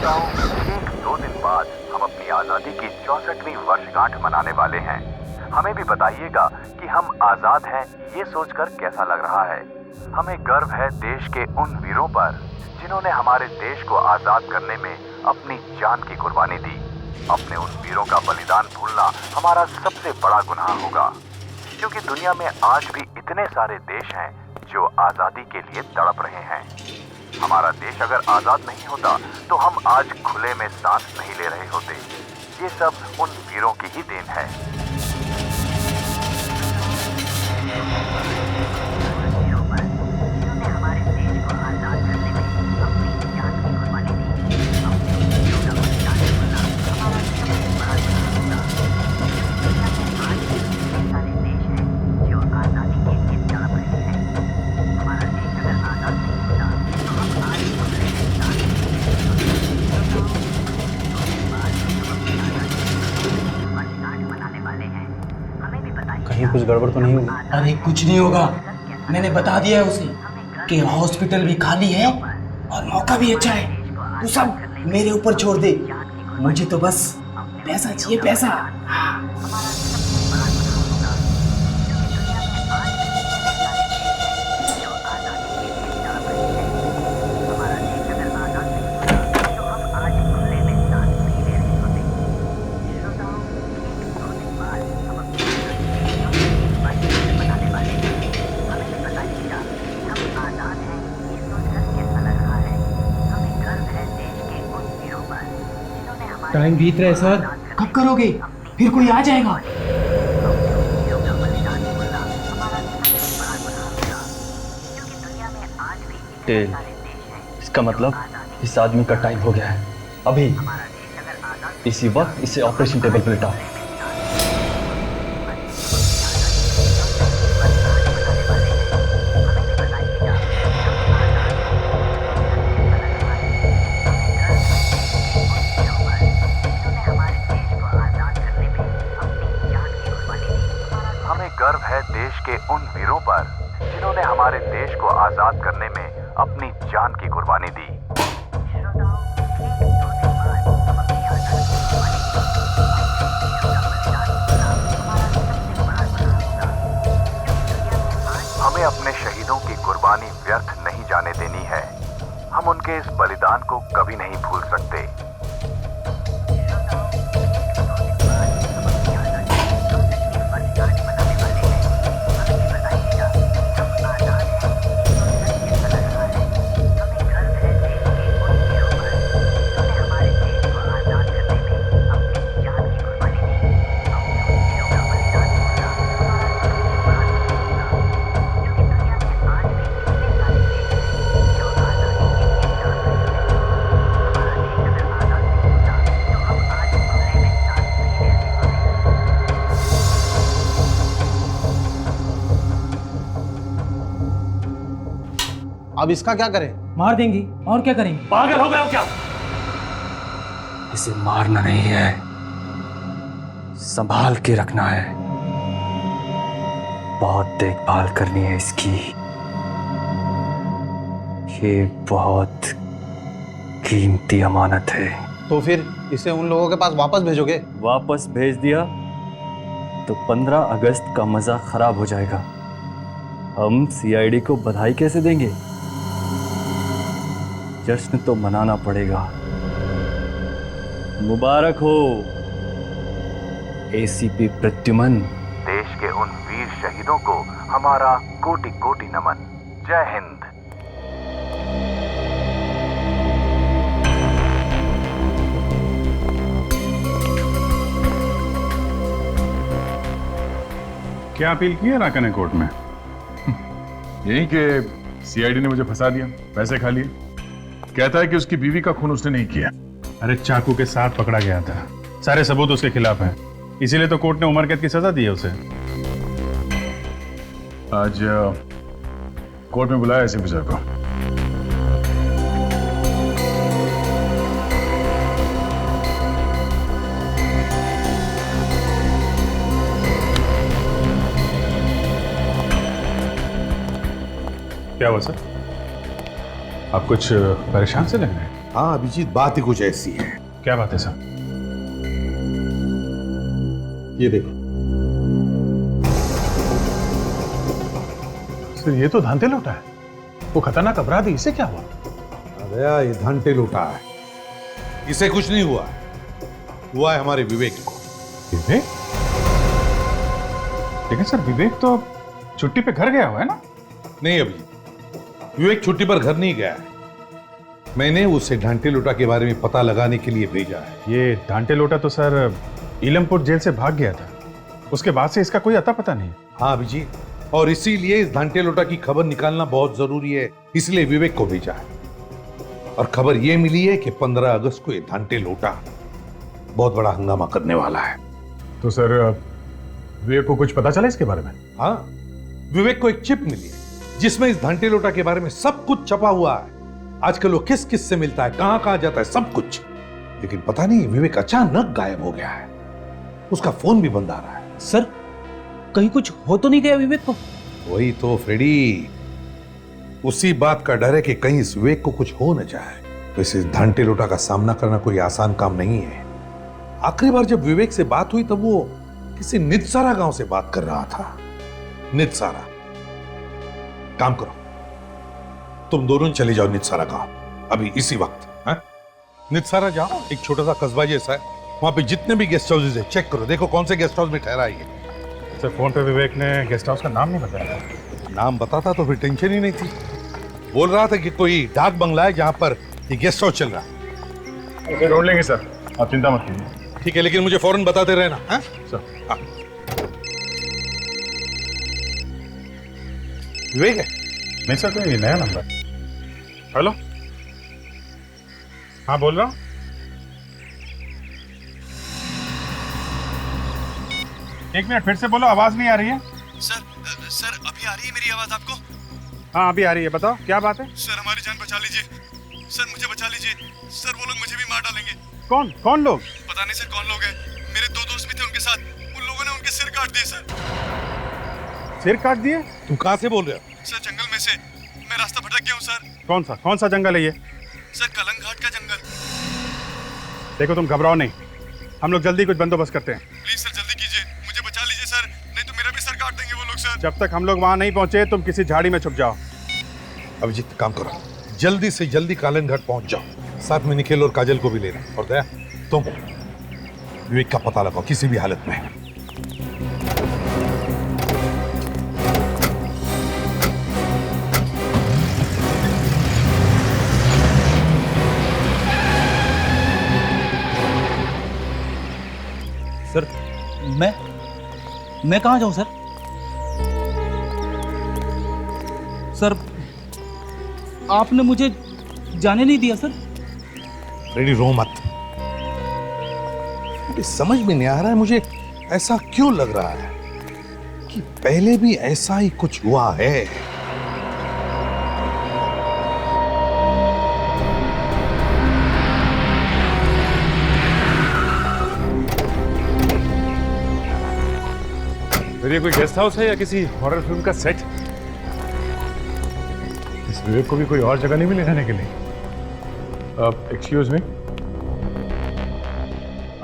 श्रोताओं, ठीक 2 दिन बाद हम अपनी आजादी की 64वीं वर्षगांठ मनाने वाले हैं। हमें भी बताइएगा कि हम आजाद हैं, ये सोचकर कैसा लग रहा है। हमें गर्व है देश के उन वीरों पर जिन्होंने हमारे देश को आजाद करने में अपनी जान की कुर्बानी दी। अपने उन वीरों का बलिदान भूलना हमारा सबसे बड़ा गुनाह होगा, क्योंकि दुनिया में आज भी इतने सारे देश हैं जो आजादी के लिए तड़प रहे हैं। हमारा देश अगर आजाद नहीं होता तो हम आज खुले में सांस नहीं ले रहे होते। ये सब उन वीरों की ही देन है। कहीं कुछ गड़बड़ तो नहीं होगी? अरे कुछ नहीं होगा, मैंने बता दिया है उसे कि हॉस्पिटल भी खाली है और मौका भी अच्छा है। तू सब मेरे ऊपर छोड़ दे, मुझे तो बस पैसा चाहिए, पैसा। टाइम बीत रहा है सर। कब करोगे? फिर कोई आ जाएगा। टेल, इसका मतलब इस आदमी का टाइम हो गया है। अभी इसी वक्त इसे ऑपरेशन टेबल पर लिटाओ। गर्व है देश के उन वीरों पर जिन्होंने हमारे देश को आजाद करने में अपनी जान की कुर्बानी दी। हमें अपने शहीदों की कुर्बानी व्यर्थ नहीं जाने देनी है। हम उनके इस बलिदान को कभी नहीं भूल सकते। अब इसका क्या करें? मार देंगे, और क्या करेंगे? पागल हो गए हो क्या? इसे मारना नहीं है, संभाल के रखना है। बहुत देखभाल करनी है इसकी। ये बहुत कीमती अमानत है। तो फिर इसे उन लोगों के पास वापस भेजोगे? वापस भेज दिया तो 15 अगस्त का मजा खराब हो जाएगा। हम सीआईडी को बधाई कैसे देंगे? जश्न तो मनाना पड़ेगा। मुबारक हो एसीपी प्रद्युमन। देश के उन वीर शहीदों को हमारा कोटि कोटि नमन। जय हिंद। क्या अपील की है राका ने कोर्ट में? यही कि सीआईडी ने मुझे फंसा दिया, पैसे खा लिए। कहता है कि उसकी बीवी का खून उसने नहीं किया। अरे चाकू के साथ पकड़ा गया था, सारे सबूत उसके खिलाफ हैं, इसीलिए तो कोर्ट ने उम्र कैद की सजा दी है उसे। आज कोर्ट में बुलाया एसीपी सर को। क्या हुआ सर? आप कुछ परेशान से लग रहे हैं? हाँ अभिजीत, बात ही कुछ ऐसी है। क्या बात है सर? ये देखो सर, ये तो धांधे लौटा है। वो खतरनाक अपराधी, इसे क्या हुआ? अरे ये धंटे लूटा है, इसे कुछ नहीं हुआ है, हुआ है हमारे विवेक को। विवेक? लेकिन सर, विवेक तो छुट्टी पे घर गया हुआ है ना? नहीं अभिजीत, विवेक छुट्टी पर घर नहीं गया है। मैंने उसे ढांटे लूटा के बारे में पता लगाने के लिए भेजा है। ये ढांटे लोटा तो सर इलमपुर जेल से भाग गया था, उसके बाद से इसका कोई अता पता नहीं है। हाँ अभिजीत, और इसीलिए इस ढांटे लोटा की खबर निकालना बहुत जरूरी है, इसलिए विवेक को भेजा है। और खबर यह मिली है कि 15 अगस्त को ये ढांटे लोटा बहुत बड़ा हंगामा करने वाला है। तो सर, विवेक को कुछ पता चला इसके बारे में? हाँ, विवेक को एक चिप मिली है जिसमें इस घंटे लोटा के बारे में सब कुछ छपा हुआ है। आजकल वो किस किस से मिलता है, कहां कहां जाता है, सब कुछ। लेकिन पता नहीं विवेक अचानक गायब हो गया है, उसका फोन भी बंद आ रहा है। सर, कहीं कुछ हो तो नहीं गया विवेक को? वही तो फ्रेडी, उसी बात का डर है कि कहीं इस विवेक को कुछ हो न जाए। वैसे इस घंटे लोटा का सामना करना कोई आसान काम नहीं है। आखिरी बार जब विवेक से बात हुई तब वो किसी नितसारा गांव से बात कर रहा था। नितसारा, काम करो, तुम दोनों चले जाओ नितसारा गांव अभी इसी वक्त। हाँ? नितसारा जाओ, एक छोटा सा कस्बा जैसा है, वहां पे जितने भी गेस्ट हाउसेज है चेक करो, देखो कौन से गेस्ट हाउस में ठहरा है ये। सर, फोन पे विवेक ने गेस्ट हाउस का नाम नहीं बताया। नाम बताता तो फिर टेंशन ही नहीं थी। बोल रहा था कि कोई डाक बंगला है जहां पर ये गेस्ट हाउस चल रहा है। ढूंढ लेंगे सर, आप चिंता मत कीजिए। ठीक है, लेकिन मुझे फौरन बताते रहना। हाँ? सर, हाँ। विवेक है? नहीं सर, कोई नया नंबर। हेलो, हाँ बोल रहा हूँ। एक मिनट, फिर से बोलो, आवाज नहीं आ रही है। सर अभी आ रही है मेरी आवाज आपको? हाँ अभी आ रही है, बताओ क्या बात है। सर हमारी जान बचा लीजिए, सर मुझे बचा लीजिए, सर वो लोग मुझे भी मार डालेंगे। कौन कौन लोग? पता नहीं सर कौन लोग हैं, मेरे 2 दोस्त भी थे उनके साथ, उन लोगों ने उनके सिर काट दिए सर। सिर काट दिए? तुम कहां से बोल रहे हो? सर जंगल में से, मैं रास्ता भटक गया हूँ सर। कौन सा जंगल है ये? सर कलंग घाट का जंगल। देखो तुम घबराओ नहीं, हम लोग जल्दी कुछ बंदोबस्त करते हैं। प्लीज सर जल्दी कीजिए, मुझे बचा लीजिए सर, नहीं तो मेरा भी सर काट देंगे वो लोग सर। जब तक हम लोग वहां नहीं पहुंचे तुम किसी झाड़ी में छुप जाओ। अभिजीत काम करो, जल्दी से जल्दी कालन घाट पहुंच जाओ, साथ में निखिल और काजल को भी लेना। और दया, तुम विवेक का पता लगाओ किसी भी हालत में। सर, मैं कहां जाऊं सर? सर, आपने मुझे जाने नहीं दिया सर। रेडी, रो मत। मुझे समझ में नहीं आ रहा है, मुझे ऐसा क्यों लग रहा है कि पहले भी ऐसा ही कुछ हुआ है। फिर ये कोई गेस्ट हाउस है या किसी हॉरर फिल्म का सेट? इस विवेक को भी कोई और जगह नहीं मिली रहने के लिए? एक्सक्यूज मी,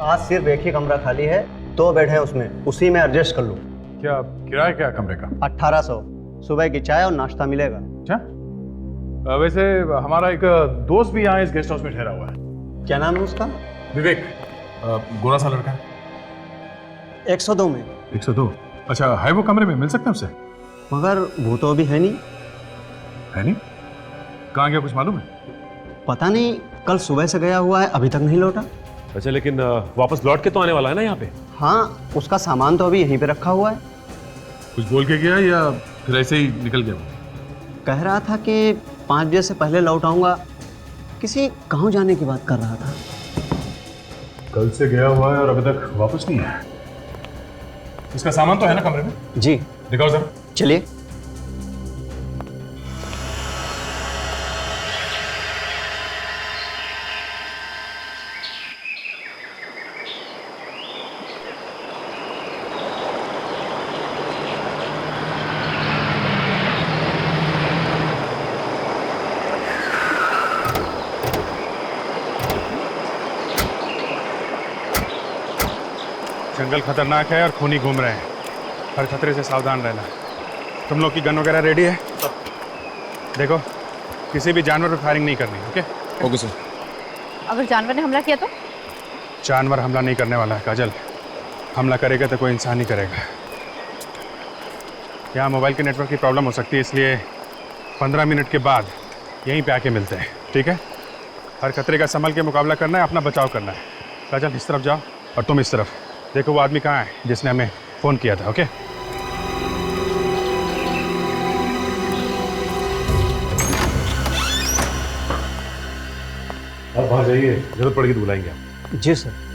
आज सिर्फ एक ही कमरा खाली है, 2 बेड है उसमें, उसी में एडजस्ट कर लो। क्या किराया क्या कमरे का? 1800, सुबह की चाय और नाश्ता मिलेगा। अच्छा, वैसे हमारा एक दोस्त भी यहाँ इस गेस्ट हाउस में ठहरा हुआ है। क्या नाम है उसका? विवेक, गोरा सा लड़का है। 102 में। 102? अच्छा, है वो कमरे में, मिल सकते हैं उससे? मगर वो तो अभी है नहीं। है नहीं? कहाँ गया कुछ मालूम है? पता नहीं, कल सुबह से गया हुआ है, अभी तक नहीं लौटा। अच्छा, लेकिन वापस लौट के तो आने वाला है ना यहाँ पे? हाँ, उसका सामान तो अभी यहीं पे रखा हुआ है। कुछ बोल के गया या फिर ऐसे ही निकल गया? कह रहा था कि 5 बजे से पहले लौट आऊंगा, किसी गाँव जाने की बात कर रहा था। कल से गया हुआ है और अभी तक वापस नहीं आया। इसका सामान तो है ना कमरे में? जी। दिखाओ जरा। चलिए। जंगल खतरनाक है और खूनी घूम रहे हैं, हर खतरे से सावधान रहना। तुम लोग की गन वगैरह रेडी है? देखो, किसी भी जानवर पर फायरिंग नहीं करनी। ओके? Okay sir. अगर जानवर ने हमला किया तो? जानवर हमला नहीं करने वाला है काजल। हमला करेगा तो कोई इंसान ही करेगा। यहाँ मोबाइल के नेटवर्क की प्रॉब्लम हो सकती है, इसलिए 15 मिनट के बाद यहीं पे आके मिलते हैं, ठीक है? हर खतरे का संभल के मुकाबला करना है, अपना बचाव करना है। काजल इस तरफ जाओ और तुम इस तरफ। देखो वो आदमी कहाँ है जिसने हमें फ़ोन किया था। ओके? आप बाहर जाइए, जरूरत पड़ेगी तो बुलाएंगे आप। जी सर।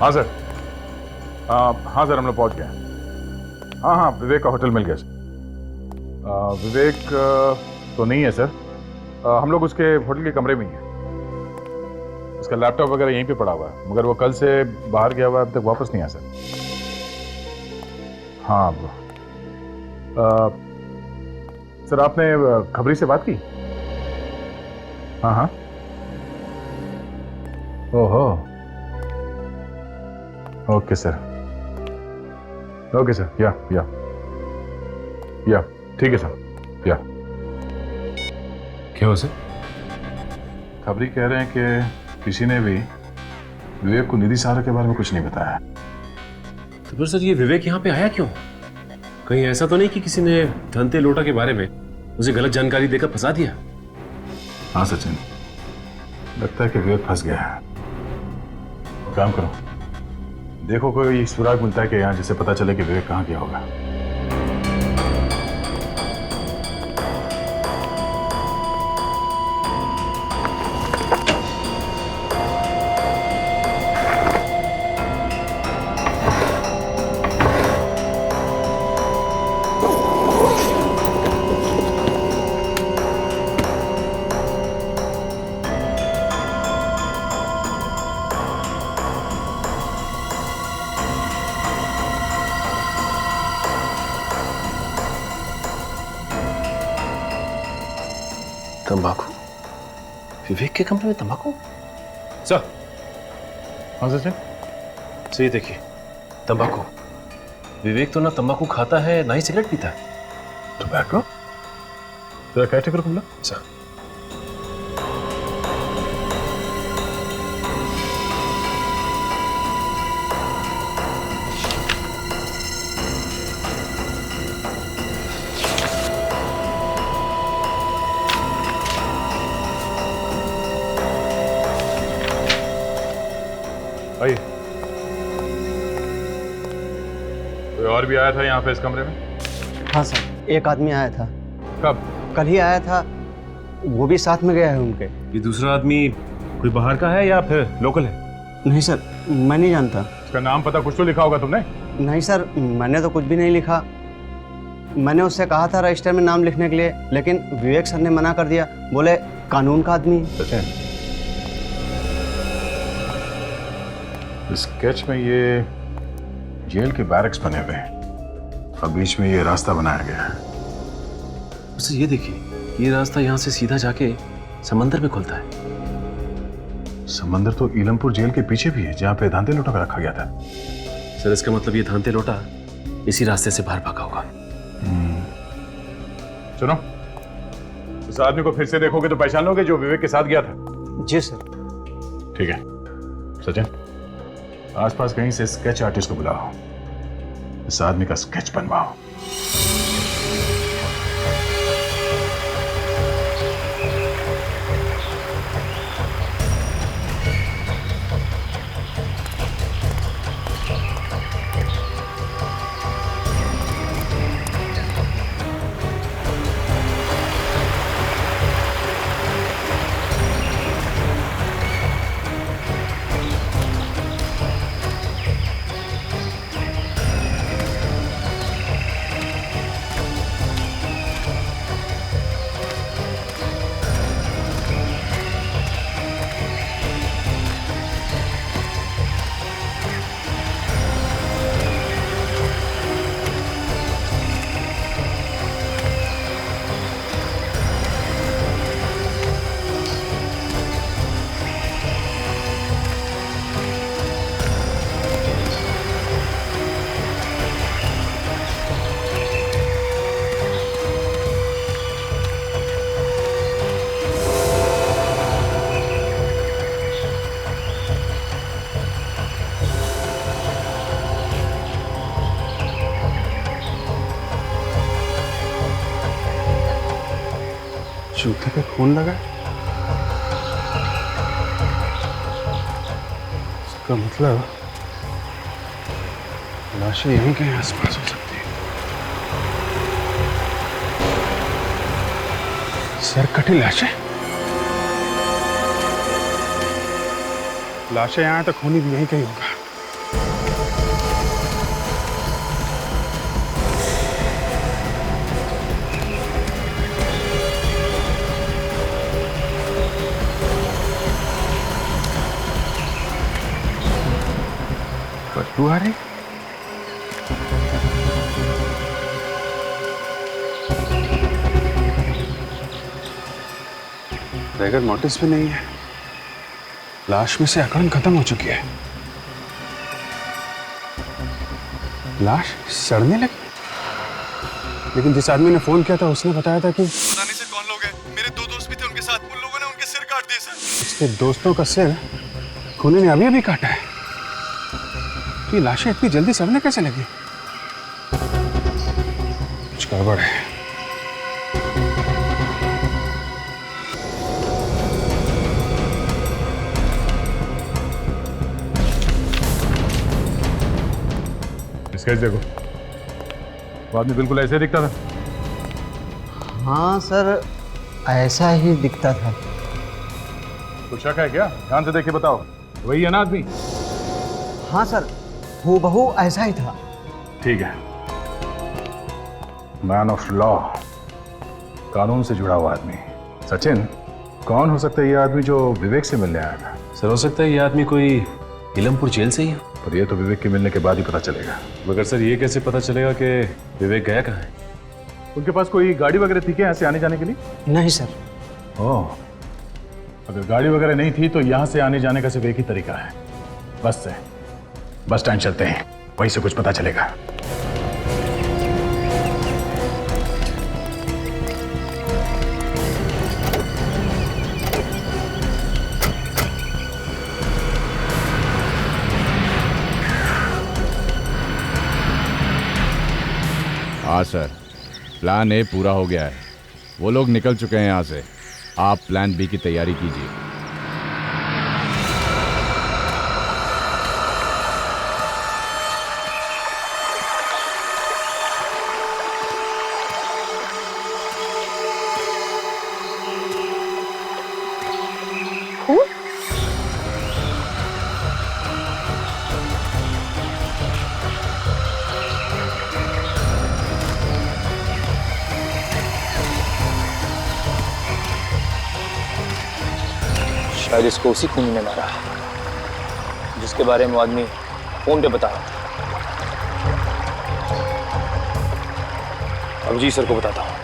हाँ सर। हाँ सर, हम लोग पहुँच गए। हाँ, विवेक का होटल मिल गया सर। विवेक तो नहीं है सर। हम लोग उसके होटल के कमरे में ही हैं। उसका लैपटॉप वगैरह यहीं पे पड़ा हुआ है, मगर वो कल से बाहर गया हुआ है, अब तक वापस नहीं आया सर। हाँ सर, आपने खबरी से बात की? हाँ। ओहो, ओके सर। या ठीक है सर। या क्या हो सर? खबरी कह रहे हैं कि किसी ने भी विवेक को निधि सहारा के बारे में कुछ नहीं बताया। तो फिर सर ये विवेक यहाँ पे आया क्यों? कहीं ऐसा तो नहीं कि किसी ने धनते लोटा के बारे में उसे गलत जानकारी देकर फंसा दिया? हाँ सचिन, लगता है कि विवेक फंस गया है। काम करो, देखो कोई सुराग मिलता है कि यहाँ, जिससे पता चले कि विवेक कहाँ गया होगा। तंबाकू? विवेक के कमरे में तंबाकू? सर। हाँ सचिन? सर ये देखिए, तंबाकू। विवेक तो ना तंबाकू खाता है ना ही सिगरेट पीता है। टोबैको? तेरा क्या टिकर कुमला? सर आइए। कोई और भी आया था यहाँ पे इस कमरे में? हाँ सर, एक आदमी आया था। कब? कल ही आया था, वो भी साथ में गया है उनके। ये दूसरा आदमी कोई बाहर का है या फिर लोकल है? नहीं सर, मैं नहीं जानता। उसका नाम पता कुछ तो लिखा होगा तुमने? नहीं सर, मैंने तो कुछ भी नहीं लिखा। मैंने उससे कहा था रजिस्टर में नाम लिखने के लिए, लेकिन विवेक सर ने मना कर दिया। बोले कानून का आदमी। स्केच में ये जेल के बैरक्स बने हुए हैं और बीच में ये रास्ता बनाया गया है। उसे ये देखिए, ये रास्ता यहाँ से सीधा जाके समंदर में खुलता है। समंदर तो ईलमपुर जेल के पीछे भी है, जहाँ पे धांते लोटा का रखा गया था। सर इसका मतलब ये धांते लोटा इसी रास्ते से बाहर भागा होगा। सुनो, उस आदमी को फिर से देखोगे तो पहचान लोगे जो विवेक के साथ गया था। जी सर। ठीक है सचिन, आसपास कहीं से स्केच आर्टिस्ट को बुलाओ, इस आदमी का स्केच बनवाओ। जूते पे खून लगा, इसका मतलब लाशें यहीं कहीं आसपास हो सकती है। सर कटी लाशें, लाशें यहाँ तो खूनी भी यहीं कहीं होगा। बदबू आ रही, बगैर नोटिस भी नहीं है। लाश में से अकड़न खत्म हो चुकी है। लाश सड़ने लगी, लेकिन जिस आदमी ने फोन किया था उसने बताया था कि पता नहीं सर कौन लोग हैं। मेरे 2 दोस्त भी थे उनके साथ, उन लोगों ने उनके सिर काट दिए सर। उसके दोस्तों का सिर खूनी ने अभी अभी काटा है। तो ये लाशें इतनी जल्दी सड़ने कैसे लगी? कुछ गड़बड़ है। इसका देखो, वो आदमी बिल्कुल ऐसे दिखता था। हाँ सर, ऐसा ही दिखता था। कुछ शक है क्या? ध्यान से देख के बताओ, वही है ना आदमी? हाँ सर, हूबहू ऐसा ही था। ठीक है। मैन ऑफ लॉ, कानून से जुड़ा हुआ आदमी। सचिन, कौन हो सकता है ये आदमी जो विवेक से मिलने आया था? सर हो सकता है ये आदमी कोई इलमपुर जेल से ही है। पर ये तो विवेक के मिलने के बाद ही पता चलेगा। मगर सर ये कैसे पता चलेगा कि विवेक गया कहाँ है? उनके पास कोई गाड़ी वगैरह थी क्या यहाँ से आने जाने के लिए? नहीं सर। ओह, अगर गाड़ी वगैरह नहीं थी तो यहाँ से आने जाने का सिर्फ एक ही तरीका है, बस से। बस स्टैंड चलते हैं, वहीं से कुछ पता चलेगा। हाँ सर, प्लान ए पूरा हो गया है। वो लोग निकल चुके हैं यहाँ से। आप प्लान बी की तैयारी कीजिए। शायद इसको उसी खूनी ने मारा जिसके बारे में वो आदमी फोन पे बता रहा था। अब जी सर को बताता हूँ।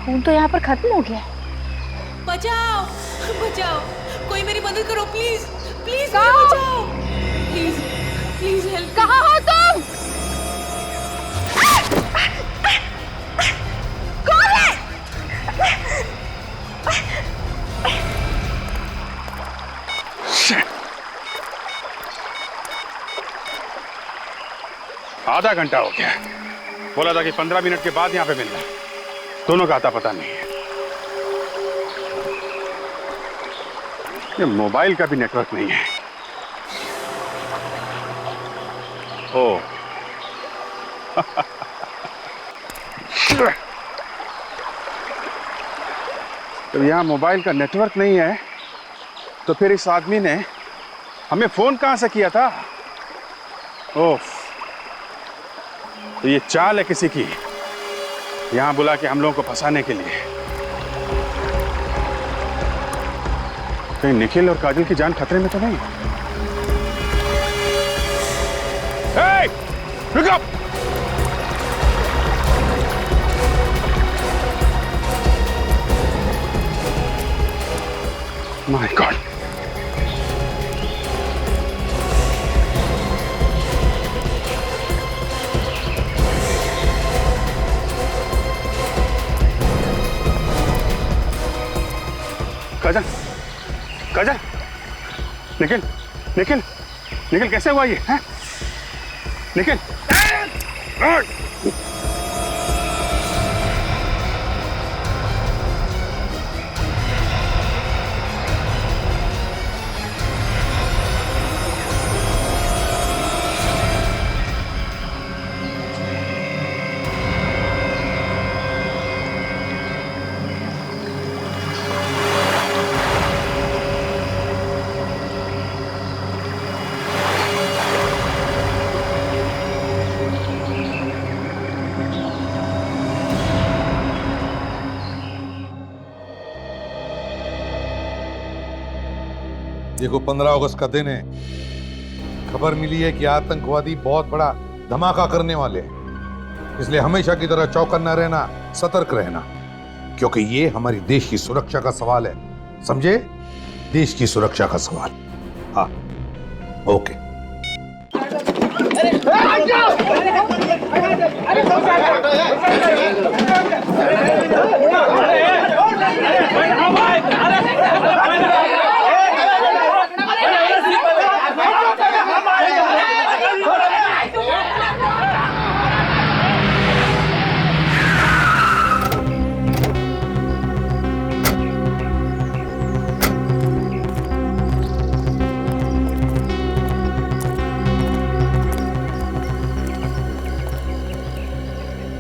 खून तो यहाँ पर खत्म हो गया है। बचाओ बचाओ, कोई मेरी मदद करो प्लीज प्लीज, बचाओ प्लीज प्लीज हेल्प। कहाँ हो तुम? कौन है? आधा घंटा हो गया, बोला था कि 15 मिनट के बाद यहाँ पे मिलना। दोनों का आता पता नहीं है। ये मोबाइल का भी नेटवर्क नहीं है। ओ तो यहाँ मोबाइल का नेटवर्क नहीं है तो फिर इस आदमी ने हमें फोन कहां से किया था? ओह, तो ये चाल है किसी की, यहां बुला के हम लोगों को फंसाने के लिए। कहीं निखिल और काजल की जान खतरे में तो नहीं? Hey! Pick up! My God. Kajal, Kajal, Nikhil, Nikhil, Nikhil कैसे हुआ ये? हैं? निखिल, देखो 15 अगस्त का दिन है। खबर मिली है कि आतंकवादी बहुत बड़ा धमाका करने वाले हैं, इसलिए हमेशा की तरह चौकन्ना रहना, सतर्क रहना, क्योंकि ये हमारी देश की सुरक्षा का सवाल है। समझे? देश की सुरक्षा का सवाल। हाँ, ओके।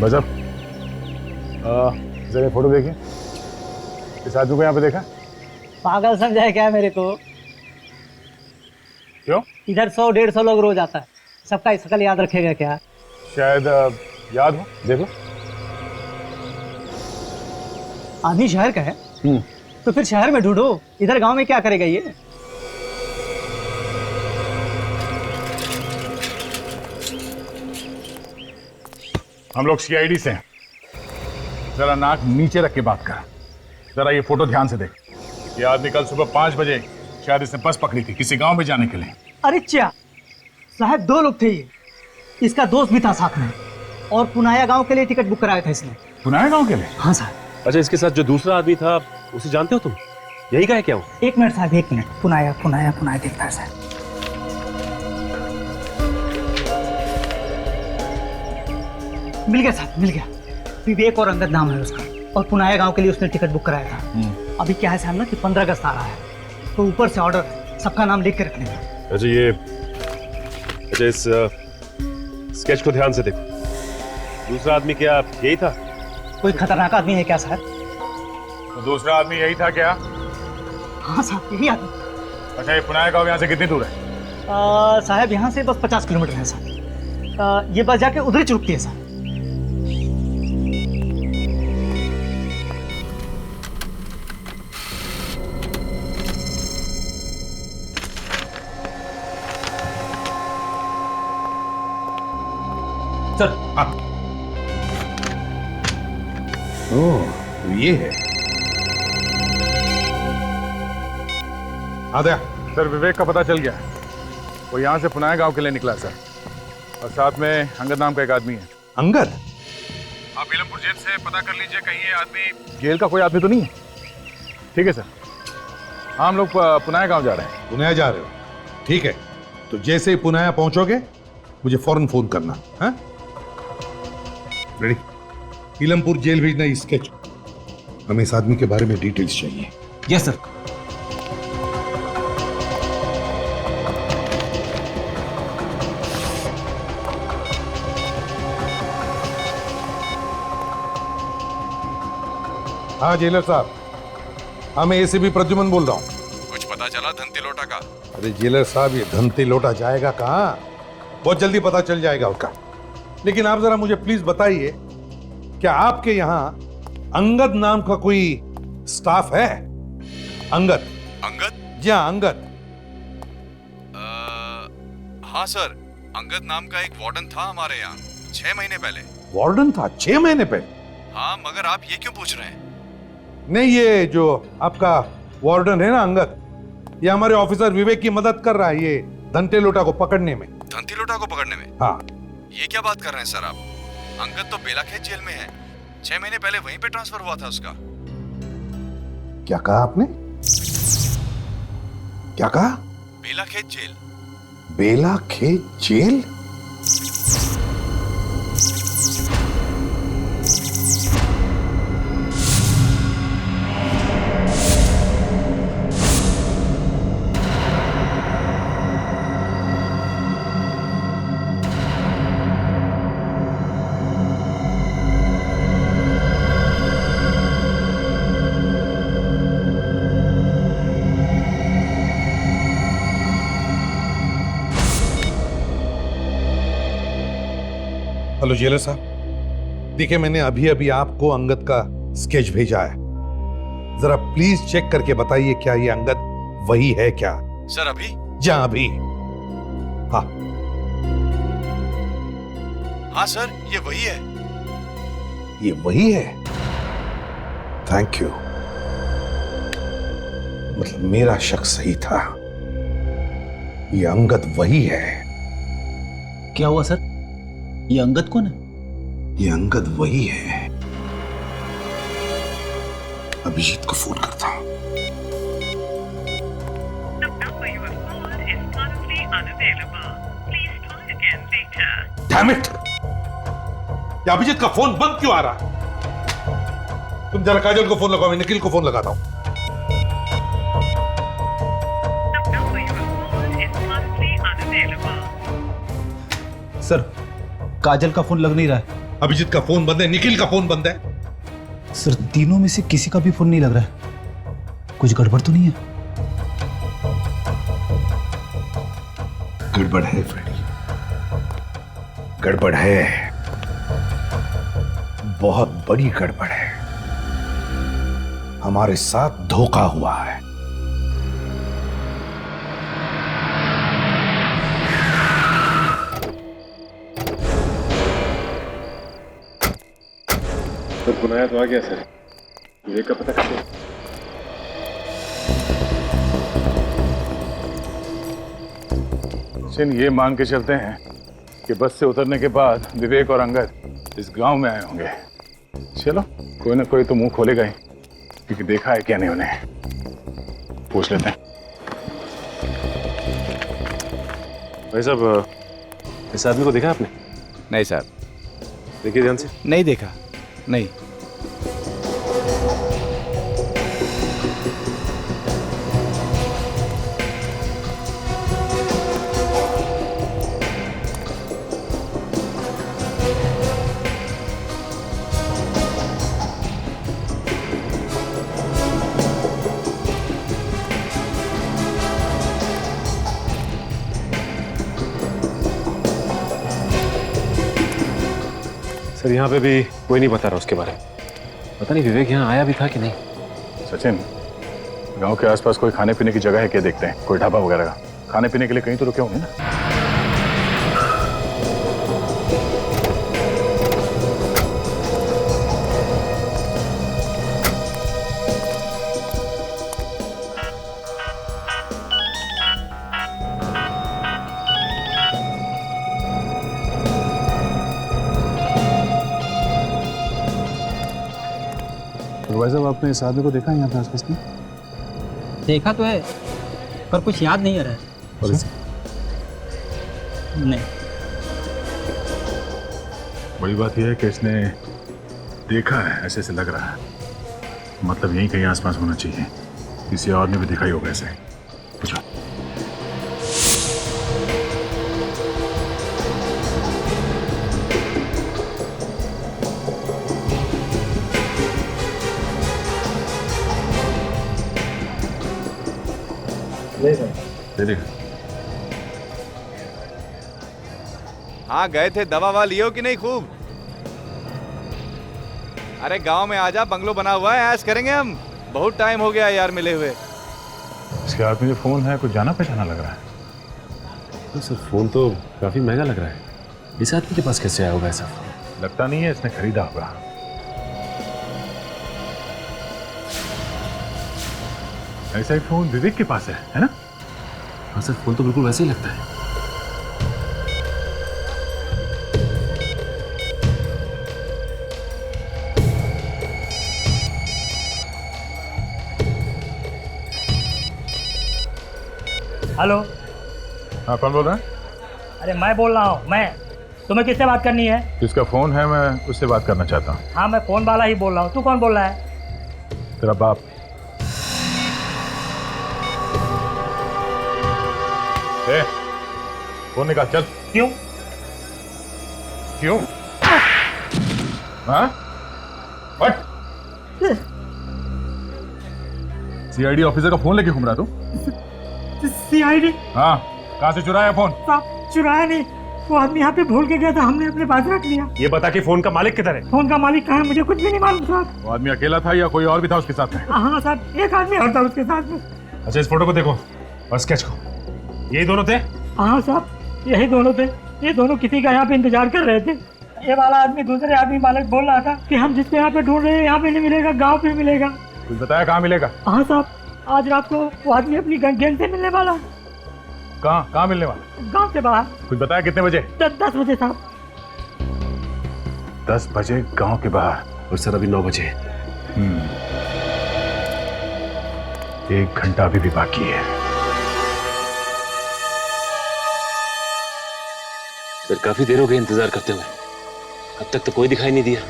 बजब, जरा फोटो देखिए। इस आदमी को यहाँ पे देखा? पागल समझा है क्या मेरे को? क्यों? इधर 100-150 लोग रोज आता है, सबका शकल याद रखेगा क्या? शायद याद हो, देखो। आदमी शहर का है तो फिर शहर में ढूंढो, इधर गांव में क्या करेगा ये? हम लोग सीआईडी से हैं। जरा नाक नीचे रख के बात कर। जरा ये फोटो ध्यान से देख। ये आदमी कल सुबह 5 बजे शायद इसने बस पकड़ी थी किसी गांव में जाने के लिए। अरे क्या साहब, 2 लोग थे ये, इसका दोस्त भी था साथ में, और पुनाया गांव के लिए टिकट बुक कराया था इसने। पुनाया गांव के लिए? हाँ साहब। अच्छा, इसके साथ जो दूसरा आदमी था उसे जानते हो तुम? यही का है क्या वो? 1 मिनट साहब, 1 मिनट। पुनाया पुनाया पुनाया देखता है साहब। मिल गया साहब, मिल गया। विवेक और अंगद नाम है उसका, और पुनाया गांव के लिए उसने टिकट बुक कराया था। अभी क्या है साहब ना कि 15 अगस्त आ रहा है, तो ऊपर से ऑर्डर है सबका नाम लिख के रखने का। अच्छा अच्छा, इस स्केच को ध्यान से देखो। दूसरा आदमी क्या यही था? कोई खतरनाक आदमी है क्या साहब? तो दूसरा आदमी यही था क्या? हाँ साहब, यही आदमी। अच्छा, ये पुनाया गांव यहाँ से कितनी दूर है? साहब यहाँ से बस 50 किलोमीटर है साहब। ये बस जाके उधर ही रुकती है साहब। सर। हाँ। ओह, ये है। हाँ दया। सर, विवेक का पता चल गया। वो यहाँ से पुनाया गांव के लिए निकला सर, और साथ में अंगद नाम का एक आदमी है। अंगद? आप नीलमपुर जेल से पता कर लीजिए, कहीं ये आदमी जेल का कोई आदमी तो नहीं है। ठीक है सर। हाँ, हम लोग पुनाया गांव जा रहे हैं। पुनाया जा रहे हो? ठीक है, तो जैसे ही पुनाया पहुंचोगे मुझे फौरन फोन करना। हाँ, रेडी? नीलमपुर जेल भेजना स्केच। हमें इस आदमी के बारे में डिटेल्स चाहिए। Yes sir. हाँ जेलर साहब, हाँ मैं एसीपी प्रद्युमन बोल रहा हूँ। कुछ पता चला धनती लोटा का? अरे जेलर साहब, ये धनती लोटा जाएगा कहाँ? बहुत जल्दी पता चल जाएगा उसका। लेकिन आप जरा मुझे प्लीज बताइए, क्या आपके यहाँ अंगद नाम का कोई स्टाफ है? अंगद? अंगद? जी हाँ, अंगद। हाँ सर, अंगद नाम का एक वार्डन था हमारे यहाँ 6 महीने पहले। वार्डन था 6 महीने पहले? हाँ, मगर आप ये क्यों पूछ रहे हैं? नहीं, ये जो आपका वार्डन है ना अंगद, ये हमारे ऑफिसर विवेक की मदद कर रहा है ये धंटे लोटा को पकड़ने में। धंती लोटा को पकड़ने में? हाँ। ये क्या बात कर रहे हैं सर आप? अंगद तो बेलाखेत जेल में है, 6 महीने पहले वहीं पे ट्रांसफर हुआ था उसका। क्या कहा आपने? क्या कहा? बेलाखेत जेल। बेलाखेत जेल? हेलो जेलर साहब, देखिए मैंने अभी अभी आपको अंगद का स्केच भेजा है, जरा प्लीज चेक करके बताइए क्या ये अंगद वही है क्या? सर अभी? जा अभी। हाँ हाँ सर, ये वही है। ये वही है? थैंक यू, मतलब मेरा शक सही था, ये अंगद वही है। क्या हुआ सर? ये अंगद कौन है? ये अंगद वही है। अभिजीत को फोन करता हूं। Damn it! ये अभिजीत का फोन बंद क्यों आ रहा है? तुम जरा काजल को फोन लगाओ, मैं निखिल को फोन लगाता हूं। सर काजल का फोन लग नहीं रहा है। अभिजीत का फोन बंद है, निखिल का फोन बंद है। सर तीनों में से किसी का भी फोन नहीं लग रहा है। कुछ गड़बड़ तो नहीं है? गड़बड़ है फ्रेडी, गड़बड़ है, बहुत बड़ी गड़बड़ है। हमारे साथ धोखा हुआ है। तो बुलाया तो आ गया सर, विवेक का पता कैसे? सिन ये मान के चलते हैं कि बस से उतरने के बाद विवेक और अंगद इस गांव में आए होंगे। चलो कोई ना कोई तो मुंह खोलेगा ही, क्योंकि देखा है क्या नहीं उन्हें। पूछ लेते हैं। भाई साहब, इस आदमी को देखा आपने? नहीं सर। देखिए ध्यान से। नहीं देखा, नहीं। सर यहाँ पे भी कोई नहीं बता रहा उसके बारे में। पता नहीं विवेक यहाँ आया भी था कि नहीं। सचिन, गांव के आसपास कोई खाने पीने की जगह है क्या? देखते हैं, कोई ढाबा वगैरह का। खाने पीने के लिए कहीं तो रुके होंगे ना। वैसे आपने इस आदमी को देखा है यहाँ पे आसपास में? देखा तो है, पर कुछ याद नहीं आ रहा है। नहीं। बड़ी बात यह है कि इसने देखा है, ऐसे से लग रहा है। मतलब यहीं कहीं आसपास होना चाहिए। किसी और ने भी दिखाई होगा ऐसे। पूछो। हाँ गए थे, दवा ववा लियो कि नहीं खूब? अरे गांव में आजा, बंगलो बना हुआ है, ऐश करेंगे हम। बहुत टाइम हो गया यार मिले हुए। इसके हाथ में जो फोन है कुछ जाना पहचाना लग रहा है। तो सर फोन तो काफी महंगा लग रहा है। इस आदमी के पास कैसे आया होगा ऐसा फोन? लगता नहीं है इसने खरीदा होगा। ऐसा ही फोन विवेक के पास है ना? हाँ सर, फोन तो बिल्कुल वैसे ही लगता है। हेलो। हाँ, कौन बोल रहा है? अरे मैं बोल रहा हूँ। मैं तुम्हें किससे बात करनी है? जिसका फोन है मैं उससे बात करना चाहता हूँ। हाँ, मैं फोन वाला ही बोल रहा हूँ। तू कौन बोल रहा है? तेरा बाप। फोन निकाल, चल। क्यों? क्यों? हाँ? हट। सीआईडी ऑफिसर का फोन लेके घूम रहा तू? सीआईडी? हाँ, कहाँ से चुराया फोन? साहब, चुराया नहीं, वो आदमी यहाँ पे भूल के गया था, हमने अपने पास रख लिया। ये बता कि फोन का मालिक किधर है? फोन का मालिक कहाँ है मुझे कुछ भी नहीं मालूम साहब। वो आदमी अकेला था या कोई और भी था उसके साथ में? हाँ साहब, एक आदमी और था उसके साथ में। अच्छा, इस फोटो को देखो और स्केच को। यही दोनों थे? हाँ साहब, यही दोनों थे। ये दोनों किसी का यहाँ पे इंतजार कर रहे थे। ये वाला आदमी दूसरे आदमी मालिक बोल रहा था कि हम जिसको यहाँ पे ढूंढ रहे हैं यहाँ पे नहीं मिलेगा, गाँव पे मिलेगा। कुछ बताया कहाँ मिलेगा? हाँ साहब, आज रात को वो आदमी अपनी गैंग से मिलने वाला। कहाँ मिलने वाला? गांव से बाहर। कुछ बताया कितने बजे? 10 बजे साहब। 10 बजे गांव के बाहर। और सर अभी 9 बजे। 1 घंटा अभी भी बाकी है। सर काफी देर हो गई इंतजार करते हुए, अब तक तो कोई दिखाई नहीं दिया।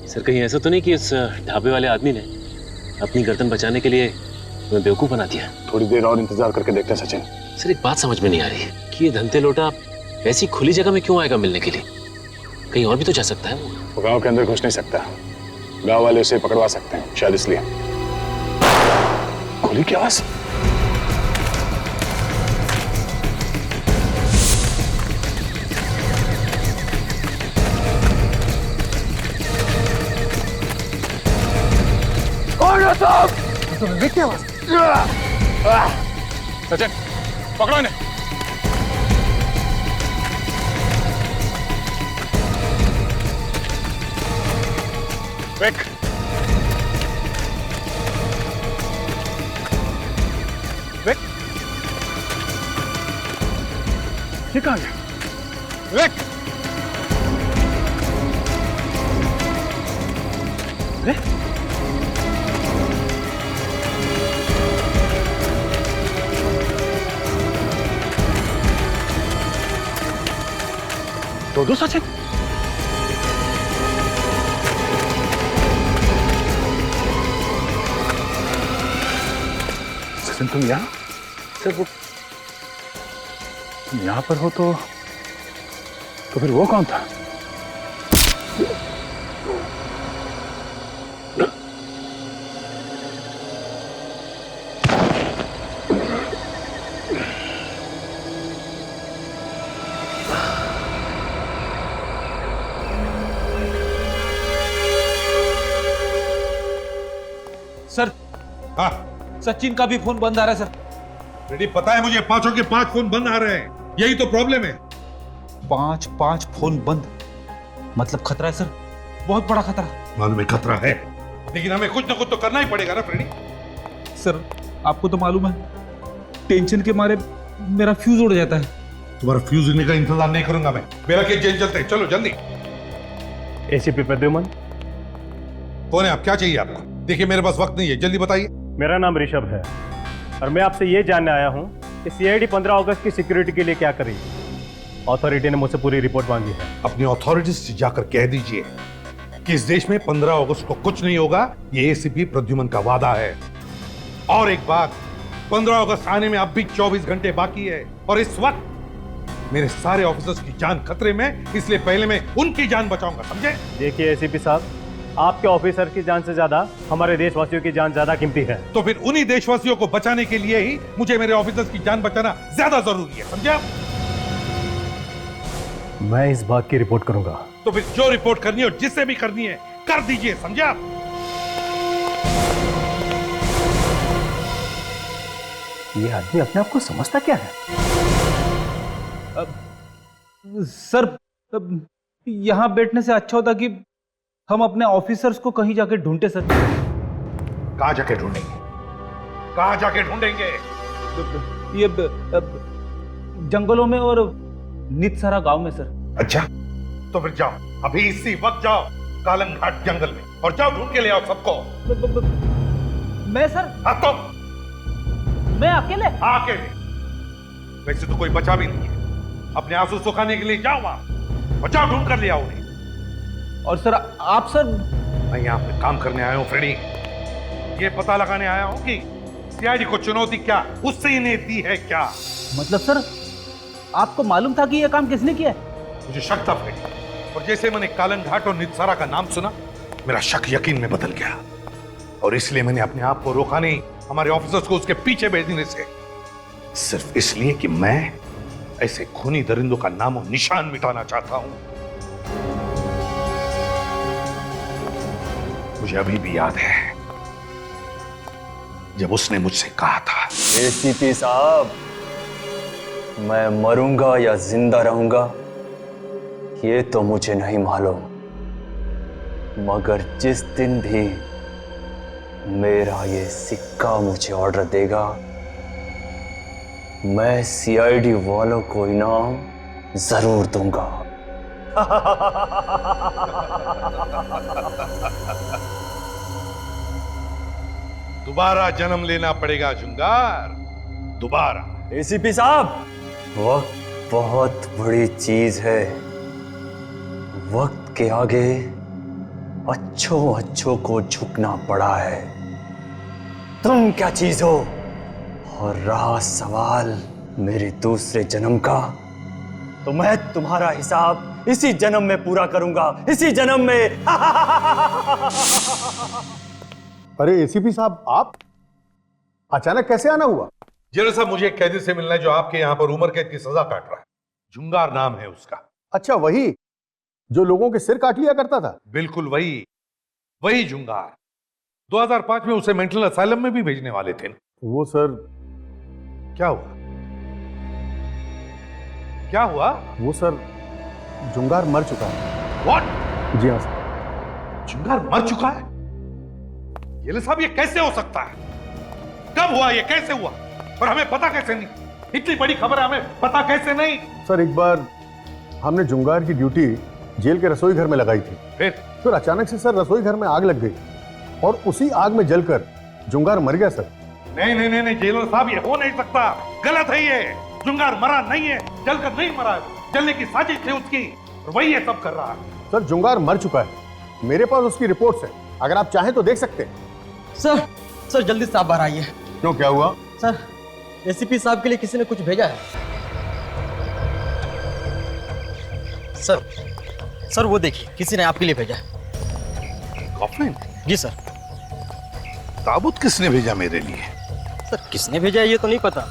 सर कहीं ऐसा तो नहीं कि उस ढाबे वाले आदमी ने अपनी गर्दन बचाने के लिए मैं बेवकूफ बना दिया? थोड़ी देर और इंतजार करके देखते हैं सचिन। सर एक बात समझ में नहीं आ रही कि ये धनते लोटा ऐसी खुली जगह में क्यों आएगा मिलने के लिए? कहीं और भी तो जा सकता है वो गांव के अंदर घुस नहीं सकता, गांव वाले उसे पकड़वा सकते हैं, शायद इसलिए। गोली की आवाज। सचिन पकड़ो इन्हें। विक, विक, ये कहाँ गया? विक, दो सचिन। सचिन तुम यहाँ? सर वो यहाँ पर हो तो फिर वो कौन था? सर। हाँ, सचिन का भी फोन बंद आ रहा है सर। रेडी, पता है मुझे 5 के 5 फोन बंद आ रहे हैं, यही तो प्रॉब्लम है। 5 फोन बंद मतलब खतरा है सर, बहुत बड़ा खतरा। मालूम है खतरा है, लेकिन हमें कुछ ना कुछ तो करना ही पड़ेगा ना फ्रेडी। सर आपको तो मालूम है, टेंशन के मारे मेरा फ्यूज उड़ जाता है। तुम्हारा फ्यूज उड़ने का इंतजार नहीं करूंगा मैं। मेरा केस जेल चलते हैं, चलो जल्दी। एसीपी प्रद्युमन। कौन है आप? क्या चाहिए आपको? देखिए मेरे पास वक्त नहीं है, जल्दी बताइए। मेरा नाम ऋषभ है और मैं आपसे ये जानने आया हूँ कि सीआईडी 15 अगस्त की सिक्योरिटी के लिए क्या करेगी। अथॉरिटी ने मुझसे पूरी रिपोर्ट मांगी है। अपनी अथॉरिटी से जाकर कह दीजिए कि इस देश में 15 अगस्त को कुछ नहीं होगा, ये एसीपी प्रद्युमन का वादा है। और एक बात, 15 अगस्त आने में अब भी 24 घंटे बाकी है और इस वक्त मेरे सारे ऑफिसर्स की जान खतरे में, इसलिए पहले मैं उनकी जान बचाऊंगा, समझे? देखिए एसीपी साहब, आपके ऑफिसर की जान से ज्यादा हमारे देशवासियों की जान ज्यादा कीमती है। तो फिर उन्हीं देशवासियों को बचाने के लिए ही मुझे मेरे ऑफिसर्स की जान बचाना ज्यादा जरूरी है, समझे आप? मैं इस बात की रिपोर्ट करूंगा। तो फिर जो रिपोर्ट करनी है और जिससे भी करनी है कर दीजिए, समझे आप? ये आदमी अपने आप को समझता क्या है? सर यहाँ बैठने से अच्छा होता कि हम अपने ऑफिसर्स को कहीं जाके ढूंढते सर। कहाँ जाके ढूंढेंगे? कहाँ जाके ढूंढेंगे? ये जंगलों में और नितसरा गांव में सर। अच्छा, तो फिर जाओ, अभी इसी वक्त जाओ कालंग घाट जंगल में और जाओ ढूंढ के ले आओ सबको। मैं सर? हाँ तो मैं अकेले? हाँ अकेले। वैसे तो कोई बचा भी नहीं है, अपने आंसू सुखाने के लिए जाओ वहां और जाओ ढूंढ कर ले आओ उन्हें। और सर आप सर? मैं यहाँ पे काम करने आया हूँ फ्रेडी, ये पता लगाने आया हूँ कि सीआईडी को चुनौती क्या उससे इन्हें दी है क्या। मतलब सर आपको मालूम था कि यह काम किसने किया है? मुझे शक था फ्रेडी, और जैसे मैंने कालंग घाट और नितसारा का नाम सुना मेरा शक यकीन में बदल गया, और इसलिए मैंने अपने आप को रोका नहीं हमारे ऑफिसर्स को उसके पीछे भेजने से, सिर्फ इसलिए कि मैं ऐसे खूनी दरिंदों का नामो निशान मिटाना चाहता हूं। मुझे अभी भी याद है जब उसने मुझसे कहा था, एसीपी साहब, मैं मरूंगा या जिंदा रहूंगा ये तो मुझे नहीं मालूम, मगर जिस दिन भी मेरा ये सिक्का मुझे ऑर्डर देगा मैं सीआईडी वालों को इनाम जरूर दूंगा। दोबारा जन्म लेना पड़ेगा जुंगार, दोबारा। एसीपी साहब, वक्त बहुत बड़ी चीज है, वक्त के आगे अच्छों को झुकना पड़ा है। तुम क्या चीज हो? और रहा सवाल मेरे दूसरे जन्म का, तो मैं तुम्हारा हिसाब इसी जन्म में पूरा करूंगा, इसी जन्म में। अरे एसीपी साहब, आप अचानक कैसे आना हुआ? जेलर साहब, मुझे एक कैदी से मिलना है जो आपके यहाँ पर उम्र कैद की सजा काट रहा है। जुंगार नाम है उसका। अच्छा, वही जो लोगों के सिर काट लिया करता था? बिल्कुल वही जुंगार। 2005 में उसे मेंटल असाइलम में भी भेजने वाले थे। वो सर, क्या हुआ? क्या हुआ? वो सर, जुंगार मर चुका है। व्हाट? जी हाँ सर। जुंगार मर चुका है? जेलर साहब, ये कैसे हो सकता है? कब हुआ ये? कैसे हुआ? और हमें पता कैसे नहीं? इतनी बड़ी खबर है, हमें पता कैसे नहीं? सर, एक बार हमने जुंगार की ड्यूटी जेल के रसोई घर में लगाई थी। फिर अचानक से सर रसोई घर में आग लग गई और उसी आग में जलकर जुंगार मर गया सर। नहीं जेलर साहब, ये हो नहीं सकता, गलत है ये। जुंगार मरा नहीं है, जलकर नहीं मरा है, जलने की साजिश थी उसकी, और वही ये सब कर रहा है। सर, जुंगार मर चुका है, मेरे पास उसकी रिपोर्ट्स है, अगर आप चाहें तो देख सकते हैं। सर जल्दी से आप बाहर आइए। क्यों, क्या हुआ? सर, एसीपी साहब के लिए किसी ने कुछ भेजा है। सर वो देखिए, किसी ने आपके लिए भेजा है। कॉफिन? जी सर। ताबूत किसने भेजा मेरे लिए? सर, किसने भेजा है ये तो नहीं पता,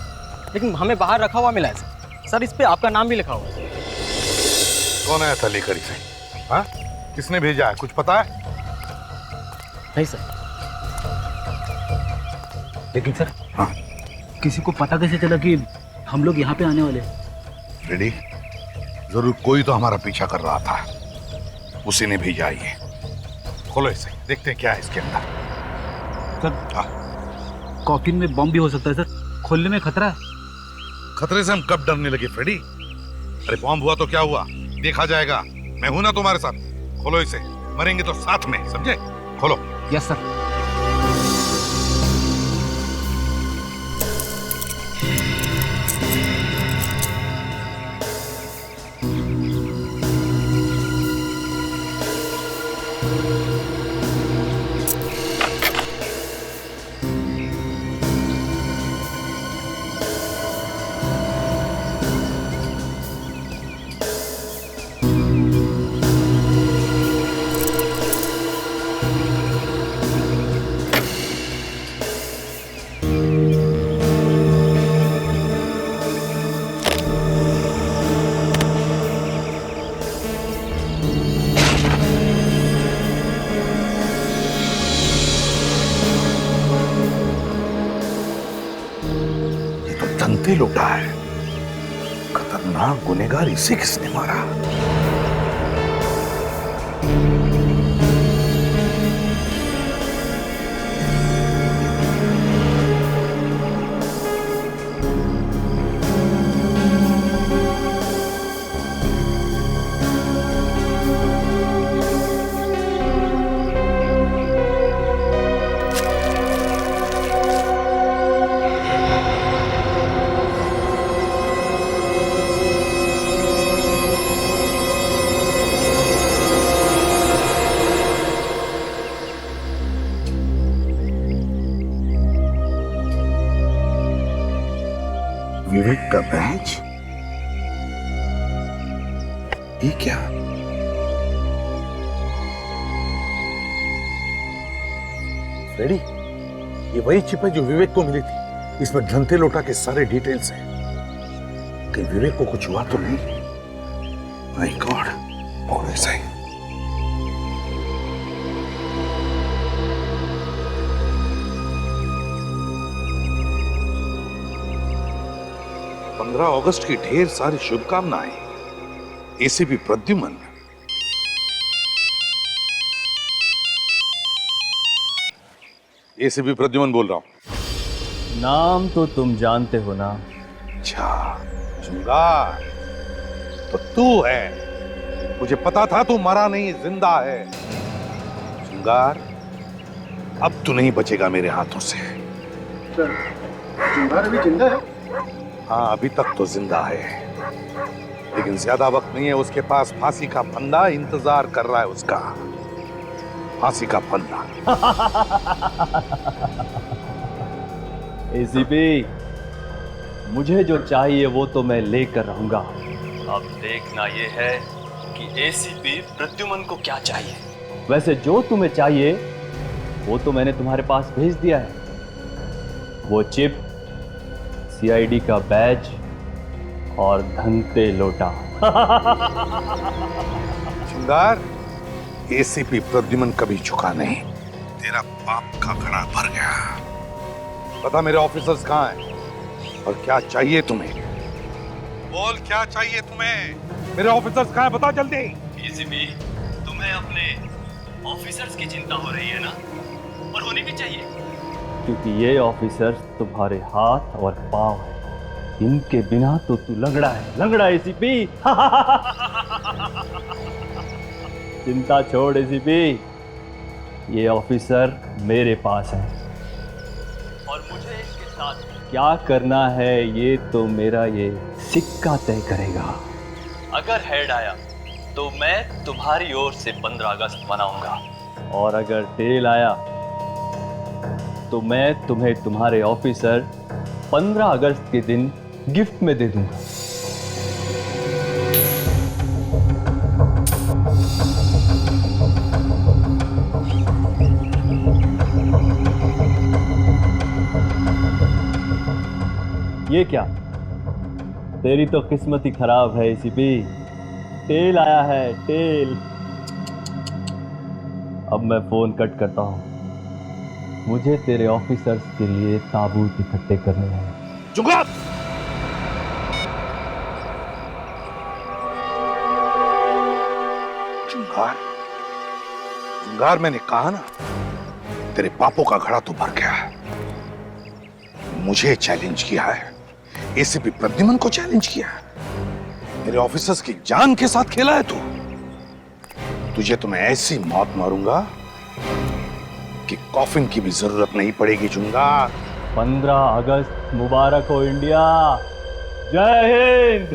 लेकिन हमें बाहर रखा हुआ मिला है सर। इस पे आपका नाम भी लिखा हुआ है। कौन आया था लेकर इसे? हाँ, किसने भेजा है, कुछ पता है? नहीं सर। लेकिन सर, हाँ, किसी को पता कैसे चला कि हम लोग यहाँ पे आने वाले हैं? रेडी, जरूर कोई तो हमारा पीछा कर रहा था, उसी ने भेजा ये। खोलो इसे, देखते हैं क्या है इसके अंदर। सर, कॉफिन में बम भी हो सकता है सर, खोलने में खतरा है। खतरे से हम कब डरने लगे फ्रेडी? अरे बॉम्ब हुआ तो क्या हुआ, देखा जाएगा, मैं हूं ना तुम्हारे साथ। खोलो इसे, मरेंगे तो साथ में, समझे? खोलो। Yes sir. धंते लुटा है, खतरनाक गुनहगार, इसे किसने मारा? विवेक का बैच? ये क्या? फ्रेडी, ये वही चिप है जो विवेक को मिली थी। इसमें धनते लोटा के सारे डिटेल्स हैं। कहीं विवेक को कुछ हुआ तो नहीं? माय गॉड, और ऐसा ही। अगस्त की ढेर सारी शुभकामनाएं। एसीपी प्रद्युमन। एसीपी प्रद्युमन बोल रहा हूं। नाम तो तुम जानते हो ना? अच्छा, चुंगार तो तू है। मुझे पता था तू मरा नहीं, जिंदा है। चुंगार, अब तू नहीं बचेगा मेरे हाथों से। चुंगार अभी जिंदा है? हाँ, अभी तक तो जिंदा है, लेकिन ज्यादा वक्त नहीं है उसके पास। फांसी का फंदा इंतजार कर रहा है उसका। फांसी का फंदा। एसीपी, मुझे जो चाहिए वो तो मैं लेकर रहूंगा। अब देखना ये है कि एसीपी प्रद्युमन को क्या चाहिए। वैसे जो तुम्हें चाहिए वो तो मैंने तुम्हारे पास भेज दिया है। वो चिप, सीआईडी का बैज और धनते लोटा। चुंगार, एसीपी प्रद्युमन कभी झुका नहीं। तेरा पाप का घड़ा भर गया। पता मेरे ऑफिसर्स कहाँ हैं और क्या चाहिए तुम्हें? बोल, क्या चाहिए तुम्हें? मेरे ऑफिसर्स कहाँ हैं? बता जल्दी। एसीपी, तुम्हें अपने ऑफिसर्स की चिंता हो रही है ना? और होनी भी चाहिए, क्योंकि ये ऑफिसर्स तुम्हारे हाथ और पांव हैं। इनके बिना तो तू लंगड़ा है, लंगड़ा एसीपी। चिंता छोड़ एसीपी, ये ऑफिसर मेरे पास है और मुझे इसके साथ क्या करना है ये तो मेरा ये सिक्का तय करेगा। अगर हेड आया तो मैं तुम्हारी ओर से 15 अगस्त मनाऊंगा, और अगर टेल आया तो मैं तुम्हें तुम्हारे ऑफिसर 15 अगस्त के दिन गिफ्ट में दे दूंगा। ये क्या? तेरी तो किस्मत ही खराब है एसीपी। टेल आया है, टेल। अब मैं फोन कट करता हूं। मुझे तेरे ऑफिसर्स के लिए ताबूत इकट्ठे करने हैं। चुंगार! चुंगार, चुंगार, मैंने कहा ना, तेरे पापों का घड़ा तो भर गया है। मुझे चैलेंज किया है, एसीपी प्रद्युमन को चैलेंज किया है, मेरे ऑफिसर्स की जान के साथ खेला है तू। तुझे तो मैं ऐसी मौत मारूंगा कि कॉफिन की भी जरूरत नहीं पड़ेगी। चुंगार, 15 अगस्त मुबारक हो इंडिया। जय हिंद।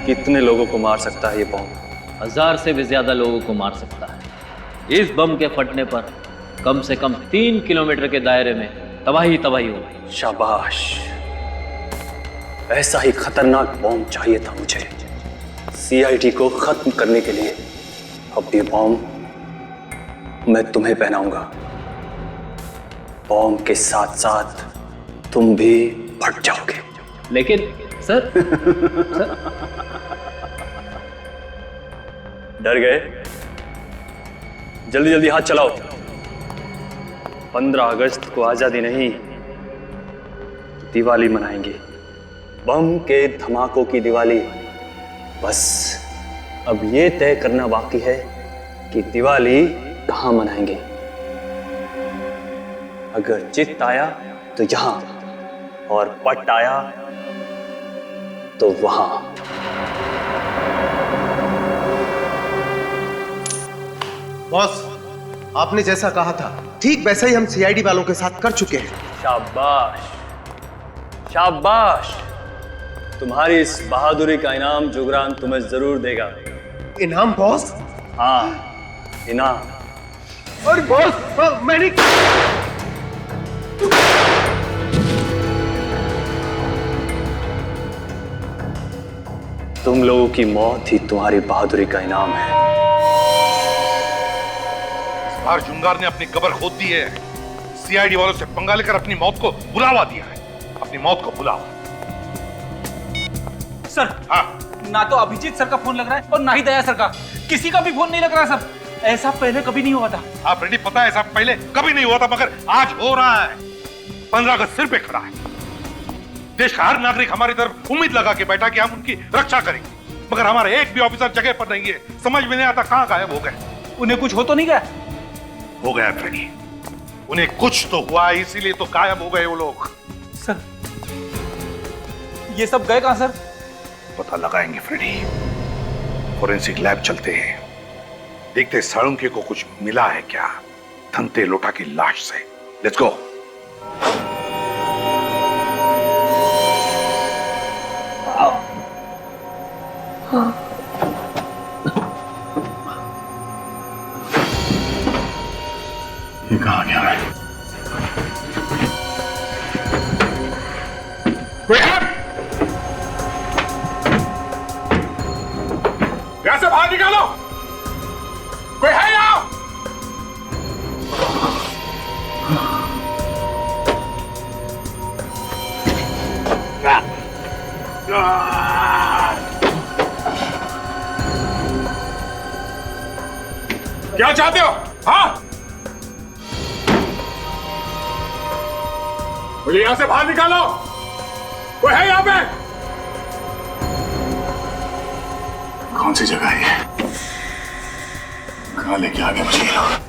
कितने लोगों को मार सकता है ये बम? 1000 से भी ज्यादा लोगों को मार सकता है। इस बम के फटने पर कम से कम 3 किलोमीटर के दायरे में तबाही तबाही होगी। शाबाश, ऐसा ही खतरनाक बम चाहिए था मुझे सीआईडी को खत्म करने के लिए। अब ये बम मैं तुम्हें पहनाऊंगा। बम के साथ साथ तुम भी फट जाओगे। लेकिन सर, डर गए? जल्दी जल्दी हाथ चलाओ। 15 अगस्त को आजादी नहीं, दिवाली मनाएंगे। बम के धमाकों की दिवाली। बस अब ये तय करना बाकी है कि दिवाली कहाँ मनाएंगे। अगर चित आया तो यहां, और पट आया तो वहां। बॉस, आपने जैसा कहा था ठीक वैसा ही हम सीआईडी वालों के साथ कर चुके हैं। शाबाश, शाबाश। तुम्हारी इस बहादुरी का इनाम जुगरान तुम्हें जरूर देगा। इनाम बॉस? हाँ, इनाम। और बॉस, मैंने तुम लोगों की मौत ही तुम्हारी बहादुरी का इनाम है। इस बार जुंगार ने अपनी कब्र खोद दी है। सीआईडी वालों से पंगा लेकर अपनी मौत को बुलावा दिया है। अपनी मौत को बुलावा। सर, हाँ, ना तो अभिजीत सर का फोन लग रहा है और ना ही दया सर का। किसी का भी फोन नहीं लग रहा सर। ऐसा पहले कभी नहीं हुआ था। आप रेडी, पता है ऐसा पहले कभी नहीं हुआ था, मगर आज हो रहा है। 15 अगस्त सिर पे खड़ा है। देश का हर नागरिक हमारी तरफ उम्मीद लगा के बैठा कि हम उनकी रक्षा करेंगे, मगर हमारे एक भी ऑफिसर जगह पर नहीं है। समझ में नहीं आता कहां गायब हो गए। उन्हें कुछ हो तो नहीं गया? हो गया फ्रेडी, उन्हें कुछ तो हुआ, इसीलिए तो गायब हो गए वो लोग। सर, ये सब गए कहां सर? पता लगाएंगे फ्रेडी। फोरेंसिक लैब चलते हैं, देखते साळुंके को कुछ मिला है क्या धनते लोटा की लाश से। Let's go. ये कहां गया है? कोई है? यहां से बाहर निकालो। कोई है यहां? क्या चाहते हो? हाँ, मुझे यहां से बाहर निकालो। कोई है यहां पे? कौन सी जगह है ये? कहां लेके आ गए मुझे ये लोग?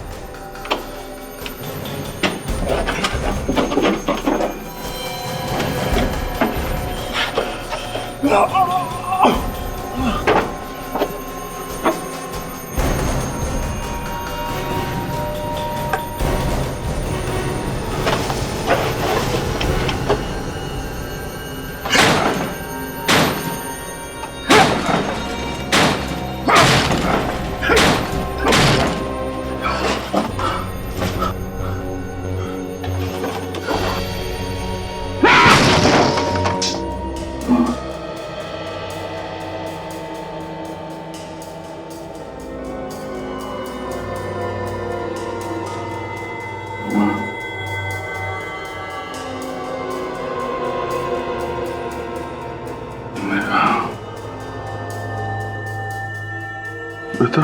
बेटा,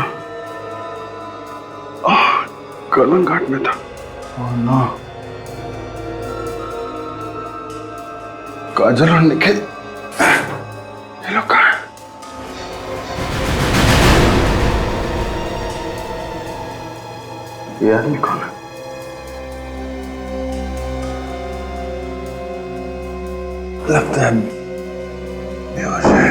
कलंग घाट में था। ना, काजल और निखिल ये लोग कहाँ हैं? ये आदमी कौन है? लगता है बेहोश है।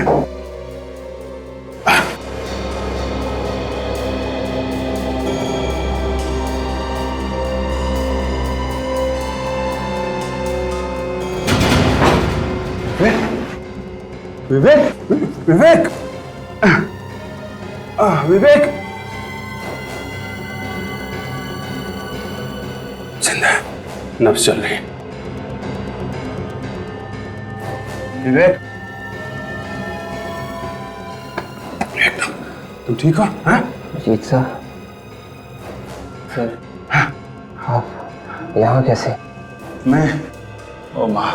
विवेक, विवेक, विवेक जिंदा है, नब्ज चल रही है। विवेक, एकदम तुम ठीक हो? हाँ? जीत सर, आप यहाँ कैसे? मैं, ओ माँ,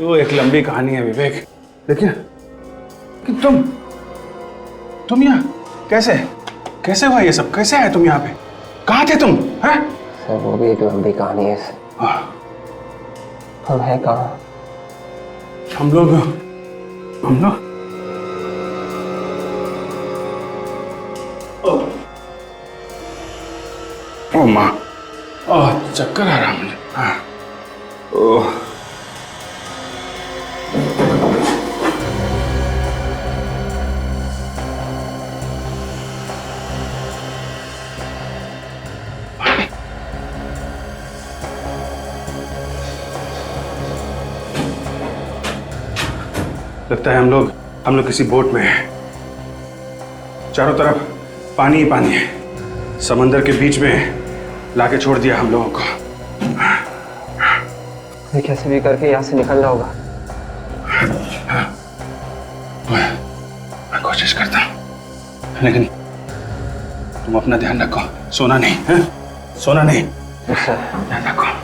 वो एक लंबी कहानी है विवेक, लेकिन तुम यहाँ कैसे कैसे हुआ ये सब? कैसे आए तुम यहाँ पे? कहाँ थे तुम? हैं? सर, वो भी एक लंबी कहानी है सर। हम हैं कहाँ? हम लोग ओ माँ, चक्कर आ रहा मुझे। हाँ, ओह, लगता है हम लोग किसी बोट में हैं। चारों तरफ पानी ही पानी है। समंदर के बीच में लाके छोड़ दिया हम लोगों को। हमें कैसे भी करके यहाँ से निकलना होगा। मैं कोशिश करता हूँ, लेकिन तुम अपना ध्यान रखो, सोना नहीं है? सोना नहीं, ध्यान रखो।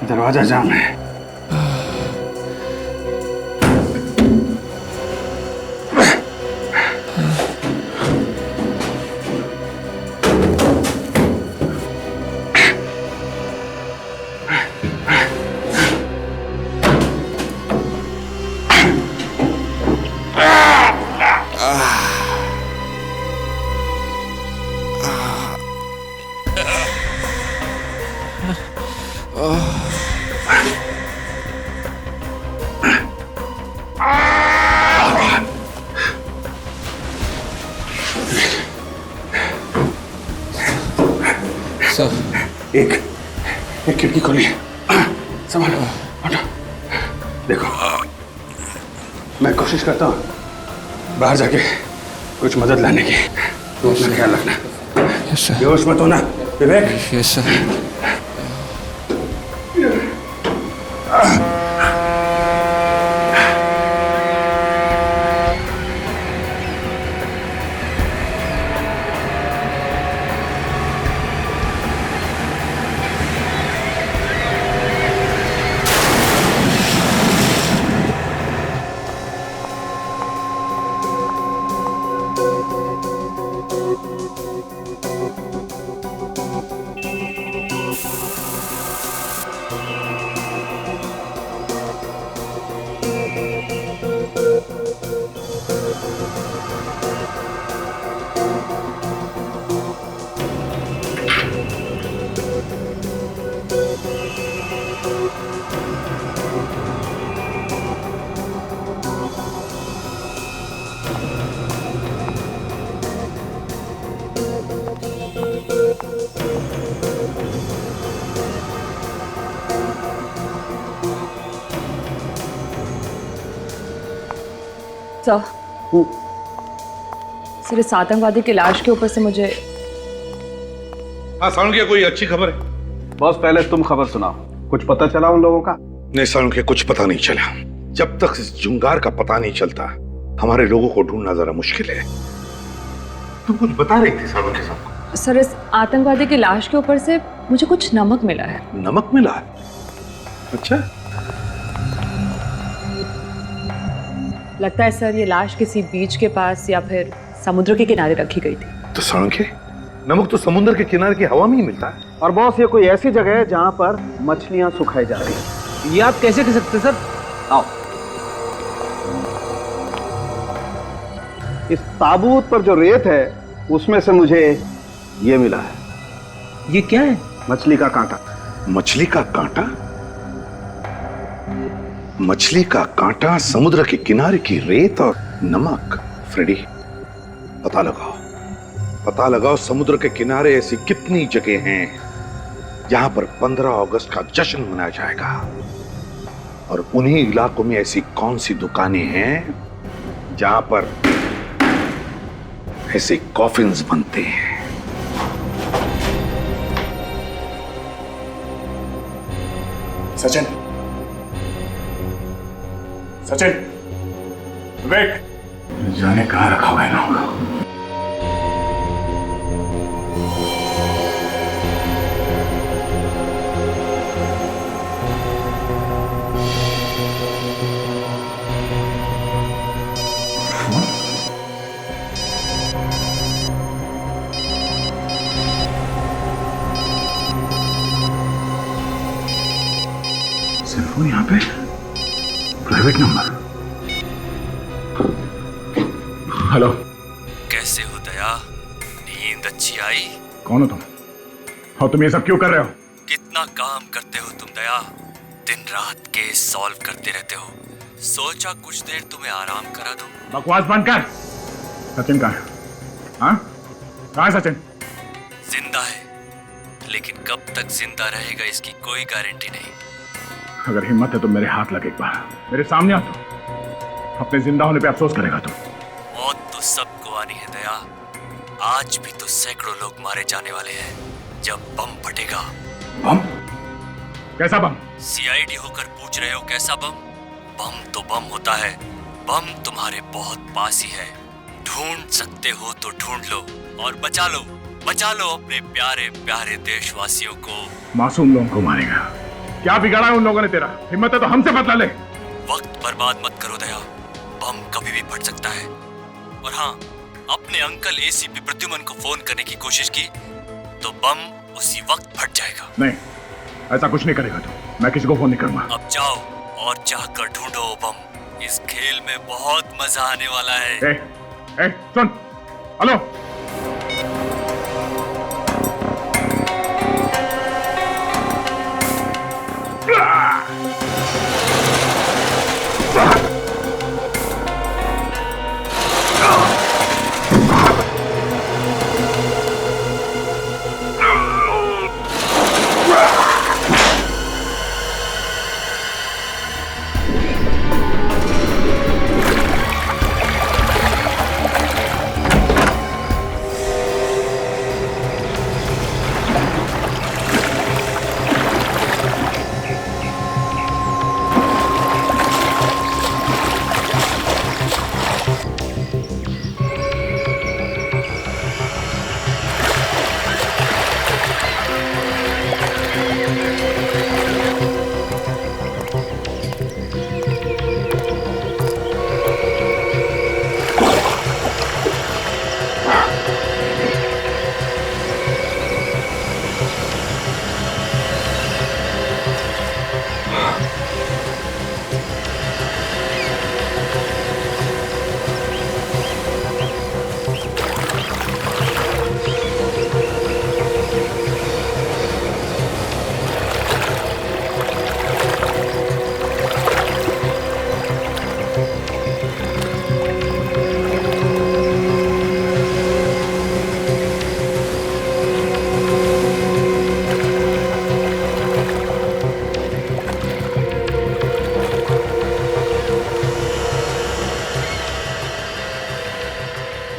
दरवाजा जाम है। एक खिड़की खोली है, संभालो, हटो। देखो, मैं कोशिश करता हूँ बाहर जाके कुछ मदद लाने की। तुम अपना ख्याल रखना। बेहोश मत होना, विवेक। Yes sir. सर, इस आतंकवादी की लाश के ऊपर से मुझे सालुंखिया, कोई अच्छी खबर है? बॉस, पहले तुम खबर सुनाओ। कुछ पता चला उन लोगों का? नहीं सालुंखिया, कुछ पता नहीं चला। जब तक इस जुंगार का पता नहीं चलता, हमारे लोगों को ढूंढना जरा मुश्किल है। तुम कुछ बता रही थी सालुंखिया साहब? सर, इस आतंकवादी की लाश के ऊपर से मुझे कुछ नमक मिला है। नमक मिला है? अच्छा। लगता है सर, ये लाश किसी बीच के पास या फिर समुद्र के किनारे रखी गई थी। तो सालुंखिया, नमक तो समुद्र के किनारे की हवा में ही मिलता है। और बॉस, ये कोई ऐसी जगह है जहां पर मछलियां सुखाई जा रही हैं। ये आप कैसे कह सकते सर? आओ। इस ताबूत पर जो रेत है उसमें से मुझे ये मिला है। ये क्या है? मछली का कांटा। मछली का कांटा? मछली का कांटा, समुद्र के किनारे की रेत और नमक। फ्रेडी, पता लगाओ, पता लगाओ समुद्र के किनारे ऐसी कितनी जगह हैं जहां पर 15 अगस्त का जश्न मनाया जाएगा, और उन्हीं इलाकों में ऐसी कौन सी दुकानें हैं जहां पर ऐसे कॉफिन्स बनते हैं। सचिन, सचिन, विवेक, जाने कहां रखा हुआ है ना? फोन यहाँ पे, प्राइवेट नंबर। हेलो, कैसे हो दया? नींद अच्छी आई? कौन हो तुम? और तुम ये सब क्यों कर रहे हो? कितना काम करते हो तुम दया, दिन रात केस सॉल्व करते रहते हो। सोचा कुछ देर तुम्हें आराम करा दो। बकवास बंद कर। सचिन कहाँ है? हाँ, कहाँ है सचिन? जिंदा है, लेकिन कब तक जिंदा रहेगा इसकी कोई गारंटी नहीं। अगर हिम्मत है तो मेरे हाथ लगे, एक बार मेरे सामने आ तो। अपने जिंदा होने पे अफसोस करेगा तू। मौत तो सबको आनी है दया। आज भी तो सैकड़ों लोग मारे जाने वाले हैं जब बम फटेगा। बम? कैसा बम? सीआईडी होकर पूछ रहे हो कैसा बम? बम तो बम होता है। बम तुम्हारे बहुत पास ही है। ढूंढ सकते हो तो ढूंढ लो और बचा लो अपने प्यारे प्यारे देशवासियों को। मासूम लोगों को मारेगा? क्या बिगाड़ा है उन लोगों ने तेरा? हिम्मत है तो हमसे बदला ले। वक्त बर्बाद मत करो दया, बम कभी भी फट सकता है। और हाँ, अपने अंकल एसीपी प्रद्युमन को फोन करने की कोशिश की तो बम उसी वक्त फट जाएगा। नहीं, ऐसा कुछ नहीं करेगा तू। मैं किसी को फोन नहीं करूंगा। अब जाओ और जाकर ढूंढो बम। इस खेल में बहुत मजा आने वाला है। ए, सुन, हेलो।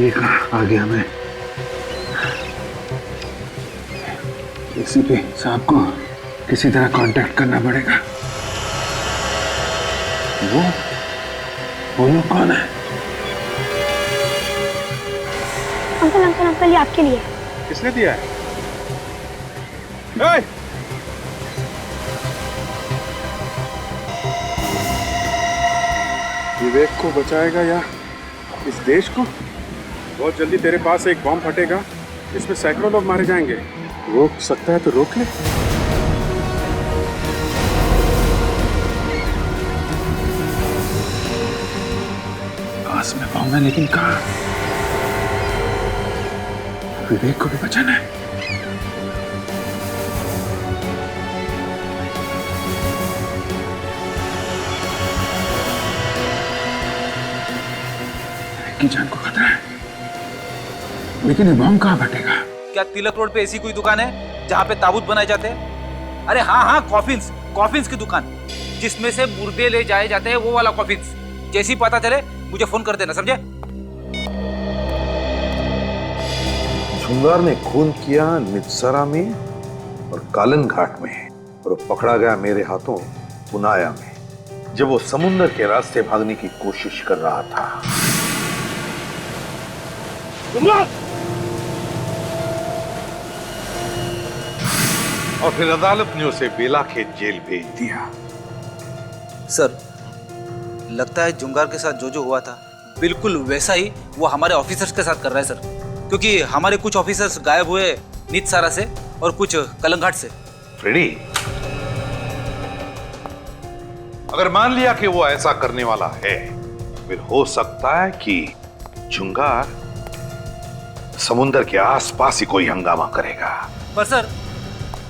ये कहाँ आ गया मैं? एसीपी साहब को किसी तरह कांटेक्ट करना पड़ेगा। वो लोग कौन है? अंकल अंकल अंकल, ये आपके लिए। किसने दिया है? विवेक को बचाएगा या इस देश को? बहुत जल्दी तेरे पास एक बम फटेगा, इसमें सैकड़ों लोग मारे जाएंगे। रोक सकता है तो रोक ले। पास में बम है लेकिन कहाँ? विवेक को भी बचाना है। की जान को खतरा है, लेकिन ये बम कहाँ फटेगा? क्या तिलक रोड पे ऐसी कोई दुकान है जहाँ पे ताबूत बनाए जाते हैं? अरे हाँ हाँ, कॉफिन्स की दुकान, जिसमें से मुर्दे ले जाए जाते हैं, वो वाला कॉफिन्स। जैसे ही पता चले मुझे फोन कर देना, समझे? झुंगार ने खून किया नित्सरा में और कालन घाट में, और पकड़ा गया मेरे हाथों पुनाया में, जब वो समुद्र के रास्ते भागने की कोशिश कर रहा था। और फिर अदालत ने उसे बेलाखेत जेल भेज दिया। सर, लगता है जुंगार के साथ जो हुआ था बिल्कुल वैसा ही वो हमारे ऑफिसर्स के साथ कर रहा है सर, क्योंकि हमारे कुछ ऑफिसर्स गायब हुए नित्सारा से और कुछ कलंघाट से। फ्रेडी, अगर मान लिया कि वो ऐसा करने वाला है, फिर हो सकता है कि जुंगार समुंदर के आसपास ही कोई हंगामा करेगा। पर सर,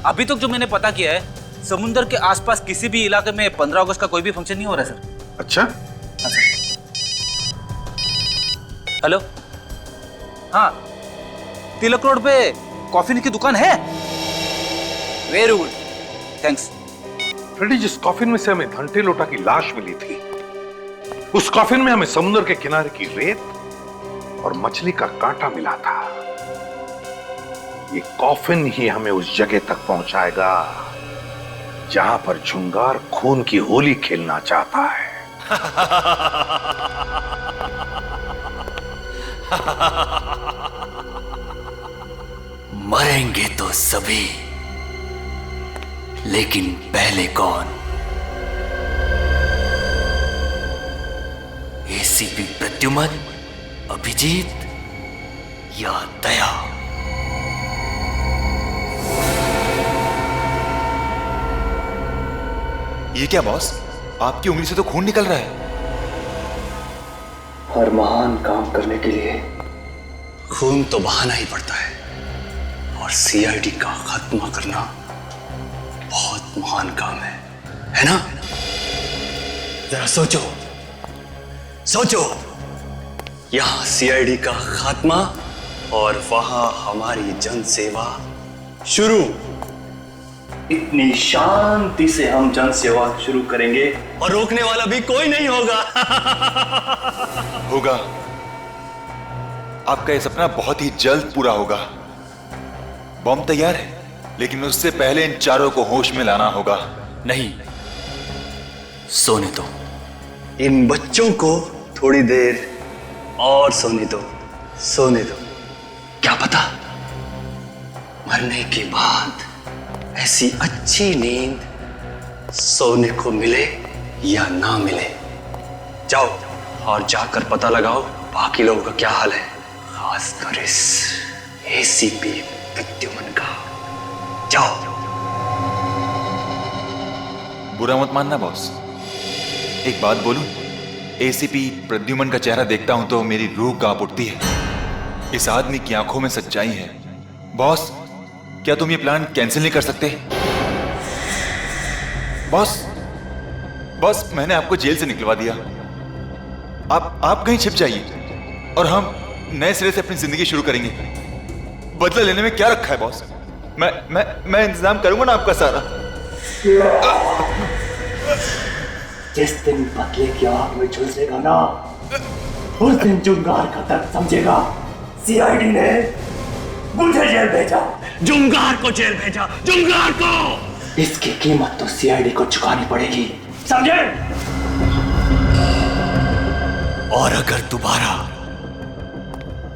अभी तक जो मैंने पता किया है, समुंदर के आसपास किसी भी इलाके में 15 अगस्त का कोई भी फंक्शन नहीं हो रहा है सर। अच्छा? हाँ सर। हेलो, हाँ, तिलक रोड पे कॉफी की दुकान है। Very good, thanks. फ्रेडी, जिस कॉफिन में से हमें घंटे लोटा की लाश मिली थी, उस कॉफिन में हमें समुद्र के किनारे की रेत और मछली का कांटा मिला था। ये कॉफिन ही हमें उस जगह तक पहुंचाएगा जहां पर जुंगार खून की होली खेलना चाहता है। मरेंगे तो सभी, लेकिन पहले कौन? एसीपी प्रद्युमन, अभिजीत या दया? ये क्या बॉस, आपकी उंगली से तो खून निकल रहा है। हर महान काम करने के लिए खून तो बहाना ही पड़ता है, और सीआईडी का खात्मा करना बहुत महान काम है ना? जरा सोचो, सोचो, यहां सीआईडी का खात्मा और वहां हमारी जन सेवा शुरू। इतनी शांति से हम जन सेवा शुरू करेंगे और रोकने वाला भी कोई नहीं होगा। होगा। आपका ये सपना बहुत ही जल्द पूरा होगा। बॉम्ब तैयार है, लेकिन उससे पहले इन चारों को होश में लाना होगा। नहीं, सोने दो। इन बच्चों को थोड़ी देर और सोने दो, सोने दो। क्या पता मरने के बाद ऐसी अच्छी नींद सोने को मिले या ना मिले। जाओ और जाकर पता लगाओ बाकी लोगों का क्या हाल है, खासकर इस एसीपी प्रद्युमन का। जाओ। बुरा मत मानना बॉस, एक बात बोलूं, एसीपी प्रद्युमन का चेहरा देखता हूं तो मेरी रूह कांप उठती है। इस आदमी की आंखों में सच्चाई है। बॉस, क्या तुम ये प्लान कैंसिल नहीं कर सकते? बॉस, बॉस, मैंने आपको जेल से निकलवा दिया। आप कहीं छिप जाइए और हम नए सिरे से अपनी जिंदगी शुरू करेंगे। बदला लेने में क्या रखा है बॉस? मैं इंतजाम करूंगा ना आपका सारा। जिस दिन बदले की आग में झुलसेगा ना, उस दिन जुंगार का दर्द समझेगा। सीआईडी ने मुझे जेल भेजा, जुंगार को जेल भेजा, जुंगार को। इसकी कीमत तो सीआईडी को चुकानी पड़ेगी, समझे? और अगर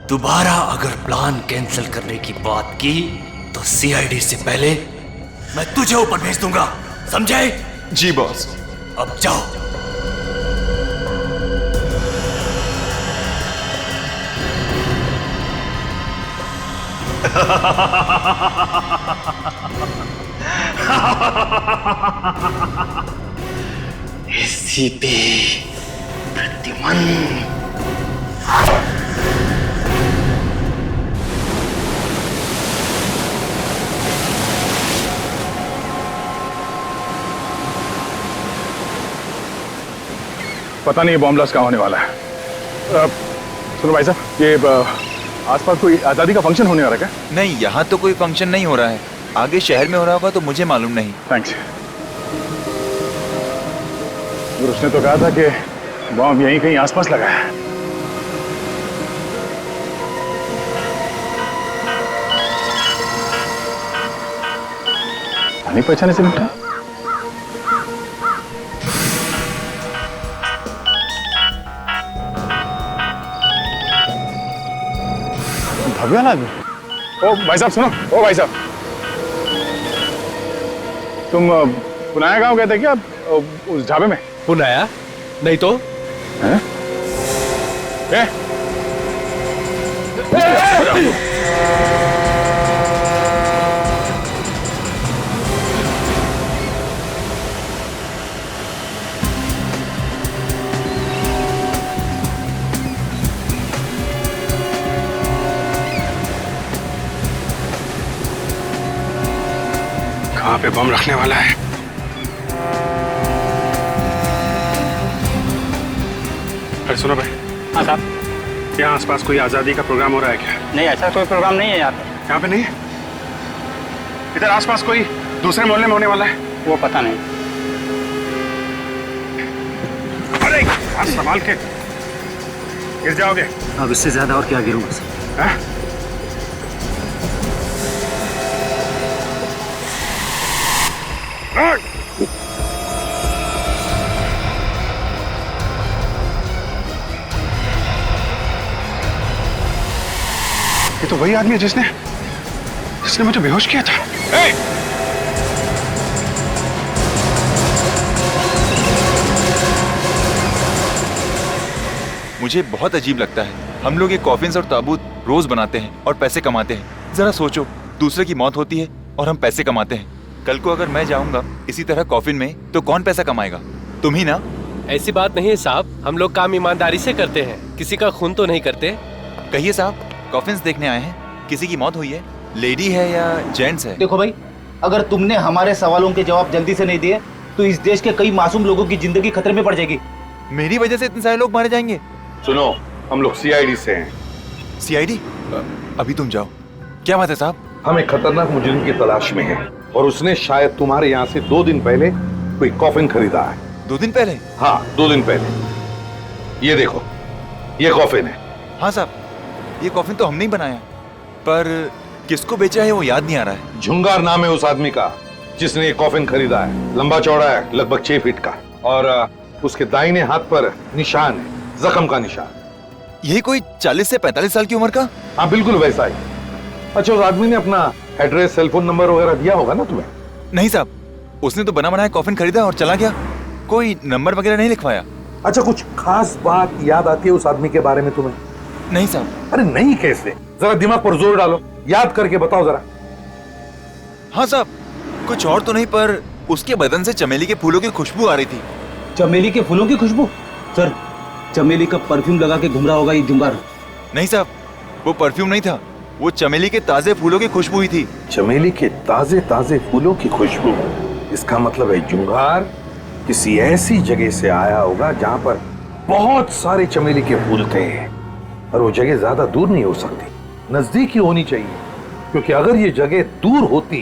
दोबारा अगर प्लान कैंसिल करने की बात की तो सीआईडी से पहले मैं तुझे ऊपर भेज दूंगा, समझे? जी बॉस। अब जाओ। एसीपी प्रद्युमन। पता नहीं बॉम्ब ब्लास्ट कहाँ होने वाला है। सुनो भाई साहब, ये आसपास कोई आजादी का फंक्शन होने वाला है क्या? नहीं, यहाँ तो कोई फंक्शन नहीं हो रहा है। आगे शहर में हो रहा होगा तो मुझे मालूम नहीं। थैंक्स। और उसने तो कहा था कि बॉम्ब यहीं कहीं आसपास लगा है। नहीं पहचाने से मिलता। भव्या ना भी। ओ भाई साहब सुनो, ओ भाई साहब, तुम पुनाया गांव गए थे क्या उस ढाबे में? पुनाया? नहीं तो। हैं? कहाँ पे बम रखने वाला है? अरे सुनो भाई। हाँ साहब। यहाँ आसपास कोई आजादी का प्रोग्राम हो रहा है क्या? नहीं, ऐसा कोई प्रोग्राम नहीं है यहाँ पे। यहाँ पे नहीं है? इधर आसपास कोई दूसरे मोहल्ले में होने वाला है? वो पता नहीं। अरे हाथ संभाल के, गिर जाओगे। अब इससे ज्यादा और क्या गिरूंगा सर? हाँ? ये तो वही आदमी है जिसने मुझे बेहोश किया था। मुझे बहुत अजीब लगता है, हम लोग ये कॉफिन्स और ताबूत रोज बनाते हैं और पैसे कमाते हैं। जरा सोचो, दूसरे की मौत होती है और हम पैसे कमाते हैं। कल को अगर मैं जाऊंगा इसी तरह कॉफिन में, तो कौन पैसा कमाएगा? तुम ही ना। ऐसी बात नहीं है साहब, हम लोग काम ईमानदारी से करते हैं, किसी का खून तो नहीं करते। कहिए साहब, कॉफिन्स देखने आए हैं, किसी की मौत हुई है? लेडी है या जेंट्स है? देखो भाई, अगर तुमने हमारे सवालों के जवाब जल्दी से नहीं दिए तो इस देश के कई मासूम लोगों की जिंदगी खतरे में पड़ जाएगी। मेरी वजह से इतने सारे लोग मारे जाएंगे? सुनो, हम लोग सीआईडी से हैं। सीआईडी? अभी तुम जाओ। क्या बात है साहब? हम एक खतरनाक मुजरिम की तलाश में हैं और उसने शायद तुम्हारे यहाँ से 2 दिन पहले कोई कॉफिन खरीदा है। 2 दिन पहले? हाँ, 2 दिन पहले। ये देखो, ये कॉफिन है। हाँ साहब, ये कॉफिन तो हमने ही बनाया, पर किसको बेचा है वो याद नहीं आ रहा है। झुंगार नाम है उस आदमी का जिसने ये कॉफिन खरीदा है। लंबा चौड़ा है, लगभग 6 फीट का, और उसके दाहिने हाथ पर निशान है, जख्म का निशान। यही कोई 40 से 45 साल की उम्र का? हाँ, बिल्कुल वैसा ही। अच्छा, उस आदमी ने अपना एड्रेस, सेल फोन नंबर वगैरह दिया होगा ना तुम्हें? नहीं साहब, उसने तो बना बनाया कॉफिन खरीदा और चला गया, कोई नंबर वगैरह नहीं लिखवाया। अच्छा, कुछ खास बात याद आती है उस आदमी के बारे में तुम्हें? नहीं साहब। अरे नहीं कैसे? जरा दिमाग पर जोर डालो, याद करके बताओ जरा। हाँ साहब, कुछ और तो नहीं, पर उसके बदन से चमेली के फूलों की खुशबू आ रही थी। चमेली के फूलों की खुशबू? सर, चमेली का परफ्यूम लगा के घूम रहा होगा ये जुंगार। नहीं साहब, वो परफ्यूम नहीं था, वो चमेली के ताजे फूलों की खुशबू ही थी। चमेली के ताजे ताजे फूलों की खुशबू? इसका मतलब है जुंगार किसी ऐसी जगह से आया होगा जहां पर बहुत सारे चमेली के फूल थे, और वो जगह ज्यादा दूर नहीं हो सकती, नजदीक ही होनी चाहिए, क्योंकि अगर ये जगह दूर होती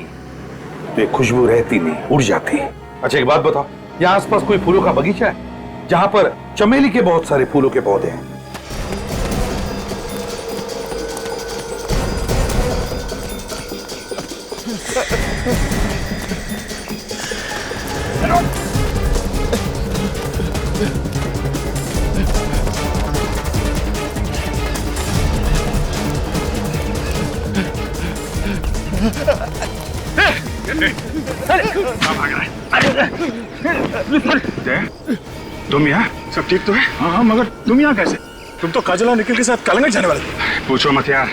तो ये खुशबू रहती नहीं, उड़ जाती। अच्छा, एक बात बताओ, यहाँ आसपास कोई फूलों का बगीचा है जहां पर चमेली के बहुत सारे फूलों के पौधे हैं? तुम यहाँ? सब ठीक तो है? हाँ, मगर तुम यहाँ कैसे? तुम तो काजल और निखिल के साथ कलंगट जाने वाले थे। पूछो मत यार,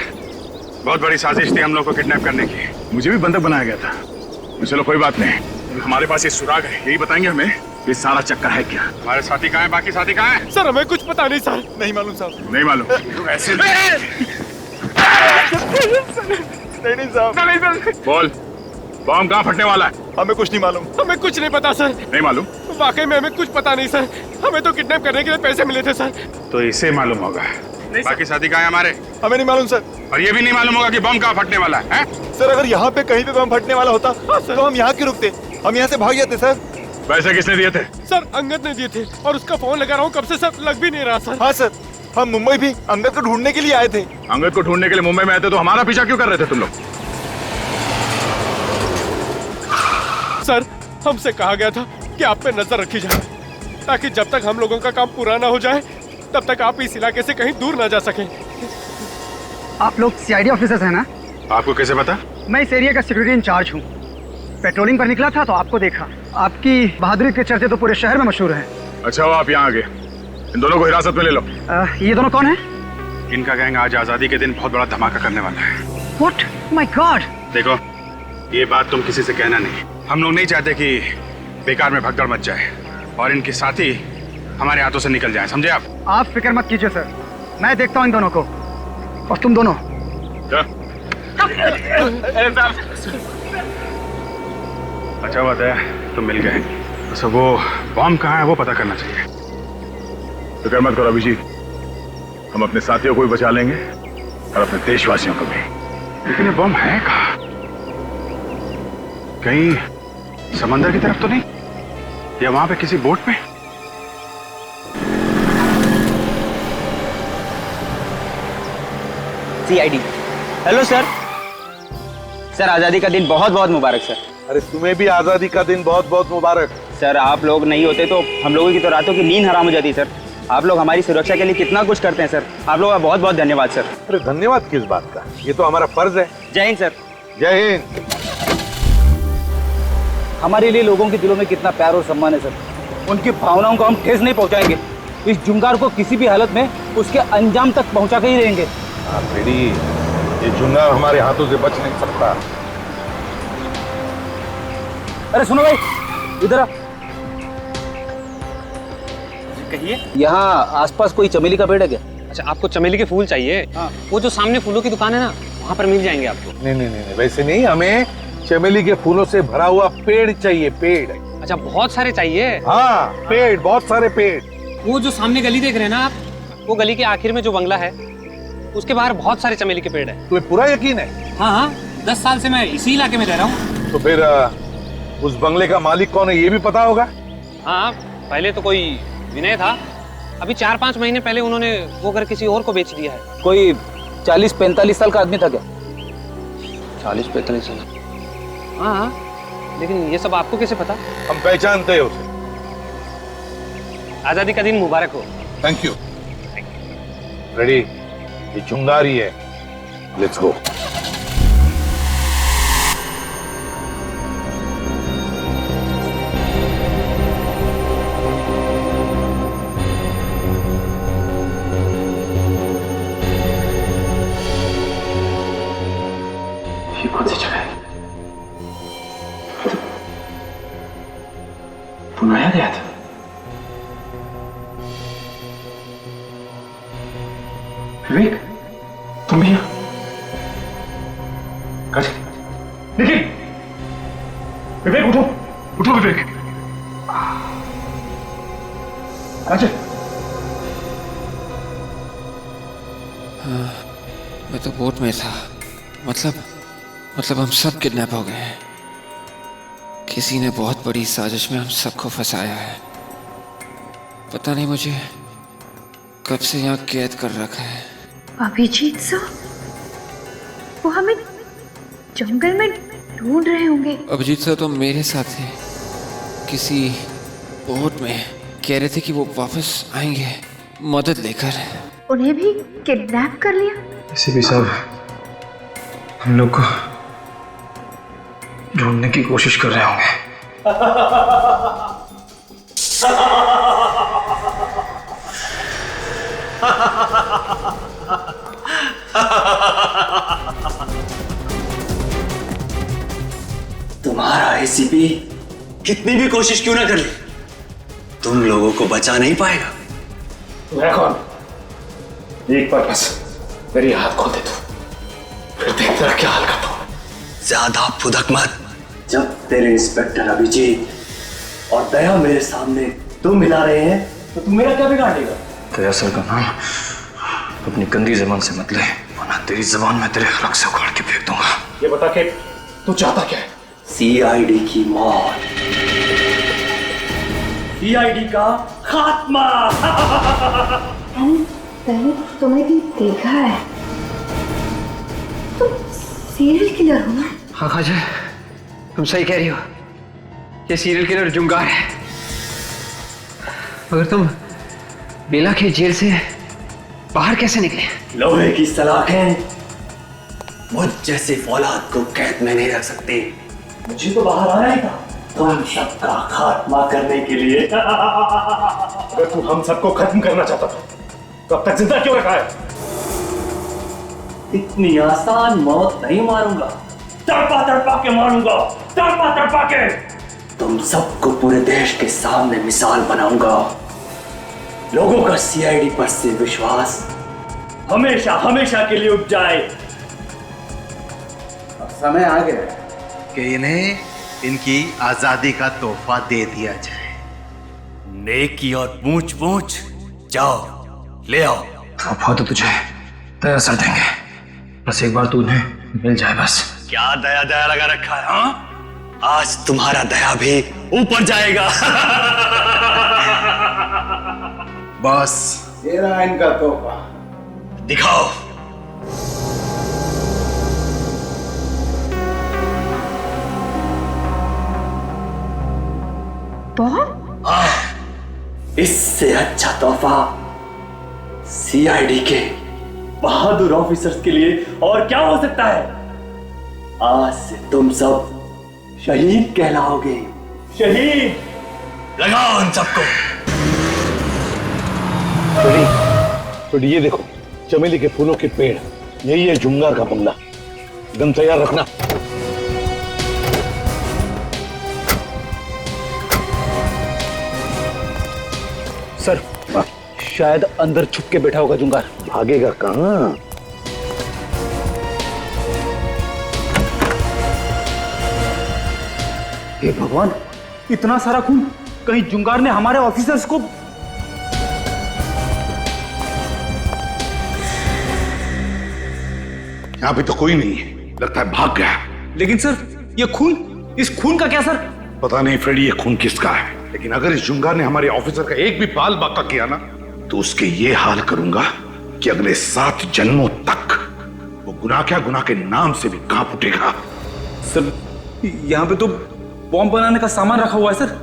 बहुत बड़ी साजिश थी हम लोग को किडनैप करने की। मुझे भी बंधक बनाया गया था। चलो कोई बात नहीं, हमारे पास ये सुराग है, यही बताएंगे हमें ये सारा चक्कर है क्या। हमारे साथी कहाँ है? बाकी साथी कहाँ है? सर, हमें कुछ पता नहीं सर। नहीं मालूम साहब। नहीं मालूम? तो ऐसे नहीं साहब। बोल, बम कहाँ फटने वाला है? हमें कुछ नहीं मालूम। हमें कुछ नहीं पता सर। नहीं मालूम? वाकई में हमें कुछ पता नहीं सर, हमें तो किडनैप करने के लिए पैसे मिले थे सर। तो इसे मालूम होगा। बाकी साथी कहाँ है हमारे? हमें नहीं मालूम सर। और ये भी नहीं मालूम होगा कि बम कहाँ फटने वाला है? सर, अगर यहाँ पे कहीं पे बम फटने वाला होता तो हम यहाँ क्यों रुकते? हम यहाँ से भाग जाते सर। पैसे किसने दिए थे? सर, अंगद ने दिए थे, और उसका फोन लगा रहा हूँ कब से सर, लग भी नहीं रहा सर। हाँ सर, हम मुंबई भी अंगद को ढूंढने के लिए आए थे। अंगद को ढूंढने के लिए मुंबई में आए थे, तो हमारा पीछा क्यों कर रहे थे तुम लोग? सर, हमसे कहा गया था कि आप पे नजर रखी जाए, ताकि जब तक हम लोगों का काम पूरा ना हो जाए तब तक आप इस इलाके से कहीं दूर ना जा सकें। आप लोग सीआईडी ऑफिसर्स हैं ना? आपको कैसे पता? मैं इस एरिया का सिक्योरिटी इंचार्ज हूँ। पेट्रोलिंग पर निकला था तो आपको देखा। आपकी बहादुरी के चर्चे तो पूरे शहर में मशहूर हैं। अच्छा, वो आप यहाँ आ गए। इन दोनों को हिरासत में ले लो। ये दोनों कौन है? इनका गैंग आज आजादी के दिन बहुत बड़ा धमाका करने वाला है। What? My God! देखो, ये बात तुम किसी से कहना नहीं। हम लोग नहीं चाहते कि बेकार में भगदड़ मच जाए और इनके साथी हमारे हाथों से निकल जाए, समझे आप? आप फिक्र मत कीजिए सर, मैं देखता हूँ इन दोनों को। और तुम दोनों अच्छा बात है तुम मिल गए। अच्छा वो बॉम्ब कहाँ है वो पता करना चाहिए। फिक्र मत करो अभिजीत, हम अपने साथियों को भी बचा लेंगे और अपने देशवासियों को भी। लेकिन ये बॉम्ब है कहाँ? कहीं समंदर की तरफ तो नहीं, या वहां पे किसी बोट पे? CID। Hello sir. सर आजादी का दिन बहुत बहुत मुबारक सर। अरे तुम्हें भी आजादी का दिन बहुत बहुत मुबारक। सर आप लोग नहीं होते तो हम लोगों की तो रातों की नींद हराम हो जाती सर। आप लोग हमारी सुरक्षा के लिए कितना कुछ करते हैं सर। आप लोगों का बहुत बहुत धन्यवाद सर। अरे धन्यवाद किस बात का, ये तो हमारा फर्ज है। जय हिंद सर। जय हिंद। हमारे लिए लोगों के दिलों में कितना प्यार और सम्मान है सर। उनकी भावनाओं को हम ठेस नहीं पहुंचाएंगे। इस जुंगार को किसी भी हालत में उसके अंजाम तक पहुंचा के ही रहेंगे। बेटी, ये जुंगार हमारे हाथों से बच नहीं सकता। अरे सुनो भाई, इधर आ। कहिए। यहाँ आसपास कोई चमेली का पेड़ है क्या? अच्छा आपको चमेली के फूल चाहिए? हाँ। वो जो सामने फूलों की दुकान है ना, वहाँ पर मिल जाएंगे आपको। नहीं, वैसे नहीं, हमें चमेली के फूलों से भरा हुआ पेड़ चाहिए। पेड़। अच्छा बहुत सारे चाहिए? हाँ पेड़, बहुत सारे पेड़। वो जो सामने गली देख रहे हैं ना आप, वो गली के आखिर में जो बंगला है उसके बाहर बहुत सारे चमेली के पेड़ है। तुम्हें पूरा यकीन है? हाँ, 10 साल से मैं इसी इलाके में रह रहा हूँ। तो फिर उस बंगले का मालिक कौन है ये भी पता होगा? हाँ, पहले तो कोई विनय था, अभी 4-5 महीने पहले उन्होंने वो घर किसी और को बेच दिया है। कोई 40-45 साल का आदमी था क्या? 40-45 साल? हाँ, लेकिन ये सब आपको कैसे पता? हम पहचानते हैं उसे। आजादी का दिन मुबारक हो। Thank you. रेडी, ये चुंगारी है। Let's go. ये कौन सी जगह है? बनाया गया था। विवेक, तुम भी यहाँ? निखिल, विवेक उठो, उठो विवेक। अजय, मैं तो बोट में था। मतलब हम सब किडनैप हो गए हैं। किसी ने बहुत बड़ी साजिश में हम सबको फंसाया है। पता नहीं मुझे कब से यहाँ कैद कर रखा है। अभिजीत सर, वो हमें जंगल में ढूंढ रहे होंगे। अभिजीत सर तो मेरे साथ थे, किसी बोट में। कह रहे थे कि वो वापस आएंगे मदद लेकर। उन्हें भी किडनैप कर लिया? एसीपी साहब, हम लोग को ढूंढने की कोशिश कर रहे होंगे। तुम्हारा एसीपी कितनी भी कोशिश क्यों ना कर ले, तुम लोगों को बचा नहीं पाएगा। मैं कौन? एक बार बस मेरी हाथ खोल दे तू, फिर देख तेरा क्या हाल करता हूं। ज्यादा फुदक मत। जब तेरे इंस्पेक्टर अभिजीत और दया मेरे सामने तुम मिला रहे हैं तो तुम मेरा क्या बिगाड़ देगा? दया सर का नाम अपनी गंदी जबान से मत ले, वरना तेरी जबान में तेरे हलक से उखाड़ के फेंक दूंगा। ये बता के तू चाहता क्या है? CID की मौत, CID का खात्मा। मैंने तुम्हें भी देखा है, तुम सीरियल किलर हो ना? हाँ खाजा, तुम सही कह रही हो, ये सीरियल किलर जुंगार है। मगर तुम बेला के जेल से बाहर कैसे निकले? लोहे की सलाखें मुझ जैसे फौलाद को कैद में नहीं रख सकते। मुझे तो बाहर आना ही था, तुम सबका खात्मा करने के लिए। अगर तू हम सबको खत्म करना चाहता था तो अब तक जिंदा क्यों रखा है? इतनी आसान मौत नहीं मारूंगा, तड़पा तड़पा के मारूंगा, तड़पा तड़पा के। तुम सबको पूरे देश के सामने मिसाल बनाऊंगा। लोगों का CID पर से विश्वास हमेशा हमेशा के लिए उठ जाए। अब समय आ गया कि इन्हें इनकी आजादी का तोहफा दे दिया जाए। नेकी और पूछ पूछ, जाओ ले आओ। तोहफा तो तुझे दया सर देंगे, बस एक बार तू उन्हें मिल जाए बस। क्या दया दया लगा रखा है? हाँ, आज तुम्हारा दया भी ऊपर जाएगा। बस ये रहा इनका तोहफा। दिखाओ। बॉम्ब? हाँ, इससे अच्छा तोहफा सीआईडी के बहादुर ऑफिसर्स के लिए और क्या हो सकता है? आज से तुम सब शहीद कहलाओगे। शहीद। लगाओ उन सबको। तो ये देखो, चमेली के फूलों के पेड़, यही है जुंगार का बंगला। गन तैयार रखना। सर, शायद अंदर छुप के बैठा होगा जुंगार। भागेगा कहां? हे भगवान, इतना सारा खून! कहीं जुंगार ने हमारे ऑफिसर्स को... यहाँ पे तो कोई नहीं है, लगता है भाग गया। लेकिन सर, ये खून, इस खून का क्या सर? पता नहीं फ्रेडी, ये खून किसका है, लेकिन अगर इस जुंगार ने हमारे ऑफिसर का एक भी बाल बाका किया ना, तो उसके ये हाल करूंगा कि अगले 7 जन्मों तक वो गुनाह क्या, गुनाह के नाम से भी कांप उठेगा। सर, यहाँ पे तो बॉम्ब बनाने का सामान रखा हुआ है सर।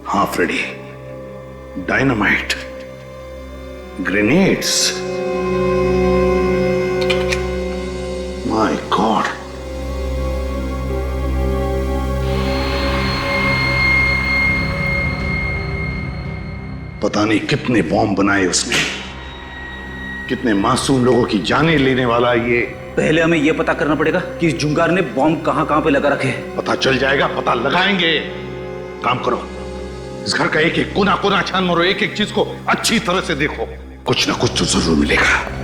हाँ Freddy, dynamite, grenades. My god, पता नहीं कितने बॉम्ब बनाए उसने, कितने मासूम लोगों की जानें लेने वाला ये। पहले हमें यह पता करना पड़ेगा कि इस जुंगार ने बॉम्ब कहां पे लगा रखे हैं। पता चल जाएगा, पता लगाएंगे। काम करो, इस घर का एक एक कोना कोना छान मारो, एक एक चीज को अच्छी तरह से देखो, कुछ ना कुछ तो जरूर मिलेगा।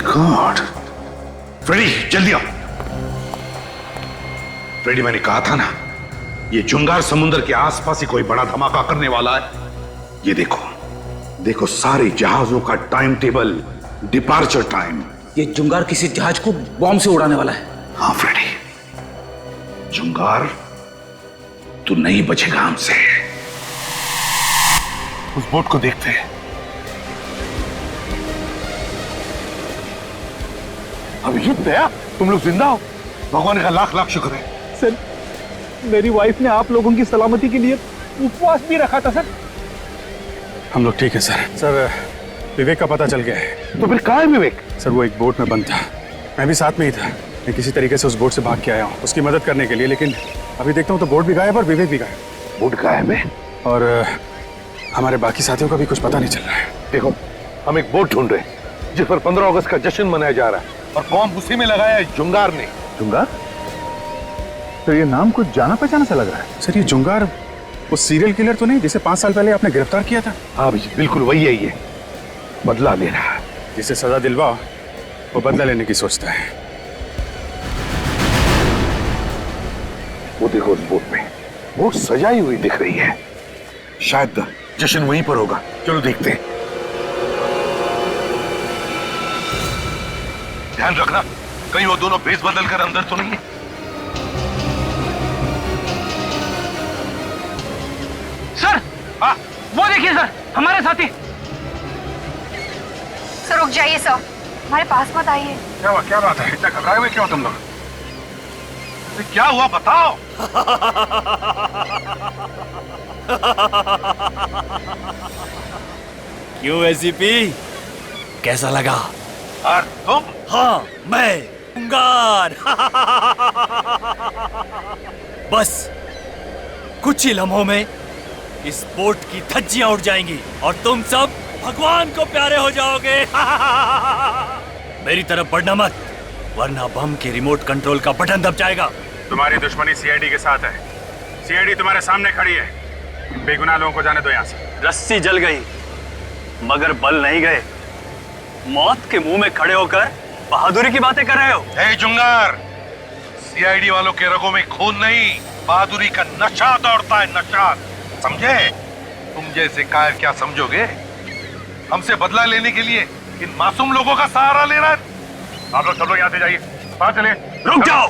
गॉड, फ्रेडी जल्दी आओ। फ्रेडी, मैंने कहा था ना, ये जुंगार समुद्र के आसपास ही कोई बड़ा धमाका करने वाला है। ये देखो, देखो सारे जहाजों का टाइम टेबल, डिपार्चर टाइम। ये जुंगार किसी जहाज को बॉम्ब से उड़ाने वाला है। हाँ फ्रेडी, जुंगार तू नहीं बचेगा हमसे। उस बोट को देखते हैं। अभिजीत दया, तुम लोग जिंदा हो, भगवान का लाख लाख शुक्र है। सर, मेरी वाइफ ने आप लोगों की सलामती के लिए उपवास भी रखा था सर। हम लोग ठीक है सर। सर, विवेक का पता चल गया है। तो फिर कहाँ है विवेक? सर, वो एक बोट में बंद था, मैं भी साथ में ही था। मैं किसी तरीके से उस बोट से भाग के आया हूँ उसकी मदद करने के लिए, लेकिन अभी देखता हूँ तो बोट भी गायब और विवेक भी गायब। बोट गायब है और हमारे बाकी साथियों का भी कुछ पता नहीं चल रहा है। देखो, हम एक बोट ढूंढ रहे हैं जिस पर 15 अगस्त का जश्न मनाया जा रहा है, और कौन उसी में लगाया है जुंगार ने। जुंगार? तो ये नाम कुछ जाना पहचाना सा लग रहा है। सर, ये जुंगार वो सीरियल किलर तो नहीं जिसे 5 साल पहले आपने गिरफ्तार किया था? हाँ भैया, बिल्कुल वही है। ये बदला ले रहा है। जिसे सजा दिलवा वो बदला लेने की सोचता है। वो देखो, उस बोट में बोट सजाई हुई दिख रही है, शायद जश्न वहीं पर होगा। चलो देखते हैं। ध्यान रखना, कहीं वो दोनों भेस बदल कर अंदर तो नहीं है। सर, वो देखिए सर, हमारे साथी। सर रुक जाइए सर, हमारे पास मत आइए। क्या हुआ? क्या बात है? इतना घबराए हुए क्यों तुम लोग? क्या हुआ बताओ। क्यों एसीपी, कैसा लगा? और तुम? हाँ, मैं जंगार। बस कुछ ही लम्हों में इस बोट की धज्जियां उड़ जाएंगी और तुम सब भगवान को प्यारे हो जाओगे। मेरी तरफ बढ़ना मत, वरना बम के रिमोट कंट्रोल का बटन दब जाएगा। तुम्हारी दुश्मनी सीआईडी के साथ है। सीआईडी तुम्हारे सामने खड़ी है। बेगुनाह लोगों को जाने दो यहाँ से। रस्सी जल गई मगर बल नहीं गए। मौत के मुंह में खड़े होकर बहादुरी की बातें कर रहे हो। हे जुंगार, सीआईडी वालों के रगों में खून नहीं, बहादुरी का नशा दौड़ता है, नशा। समझे? तुम जैसे कायर क्या समझोगे? हमसे बदला लेने के लिए इन मासूम लोगों का सहारा ले रहा है। आप लोग सब लोग यहाँ से जाइए, बाहर चलिए। रुक जाओ,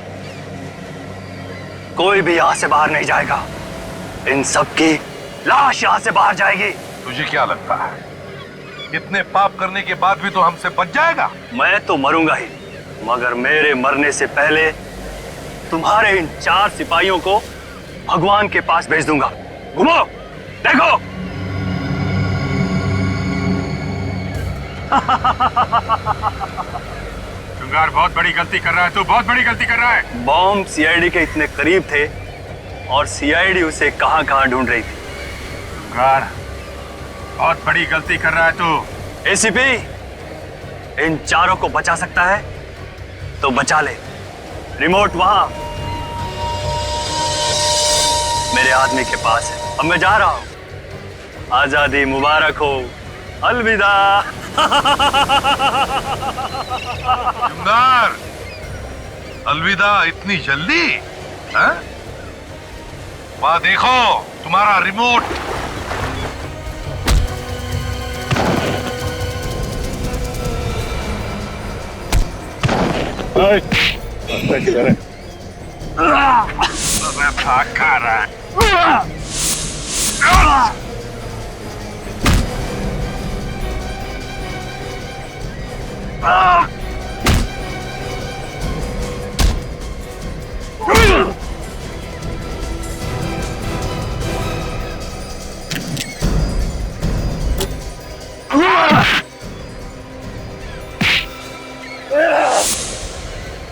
कोई भी यहाँ से बाहर नहीं जाएगा। इन सब की लाश यहाँ से बाहर जाएगी। तुझे क्या लगता है इतने पाप करने के बाद भी तो हमसे बच जाएगा? मैं तो मरूंगा ही, मगर मेरे मरने से पहले तुम्हारे इन 4 सिपाहियों को भगवान के पास भेज दूंगा। घुमो, देखो। जुंगार बहुत बड़ी गलती कर रहा है, तू बहुत बड़ी गलती कर रहा है। बॉम्ब सीआईडी के इतने करीब थे और सीआईडी उसे कहां-कहां ढूंढ रही थी। जुंगार बहुत बड़ी गलती कर रहा है तू। एसीपी, इन 4 को बचा सकता है तो बचा ले। रिमोट वहां मेरे आदमी के पास है। अब मैं जा रहा हूं। आजादी मुबारक हो। अलविदा। जुंगार, अलविदा इतनी जल्दी? हाँ? वहां देखो तुम्हारा रिमोट। भाग खा रहा है।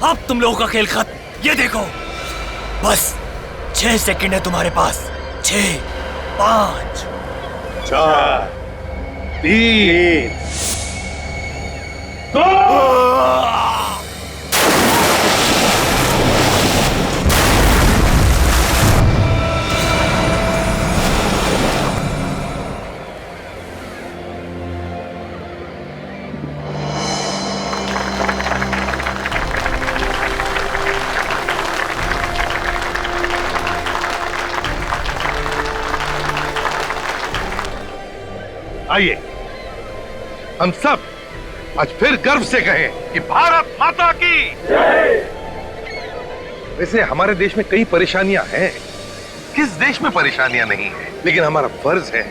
अब तुम लोगों का खेल खत्म। ये देखो, बस 6 सेकंड है तुम्हारे पास। 6, 5, 4, 3, 2। आइए हम सब आज फिर गर्व से कहें कि भारत माता की जय। वैसे हमारे देश में कई परेशानियां हैं, किस देश में परेशानियां नहीं है, लेकिन हमारा फर्ज है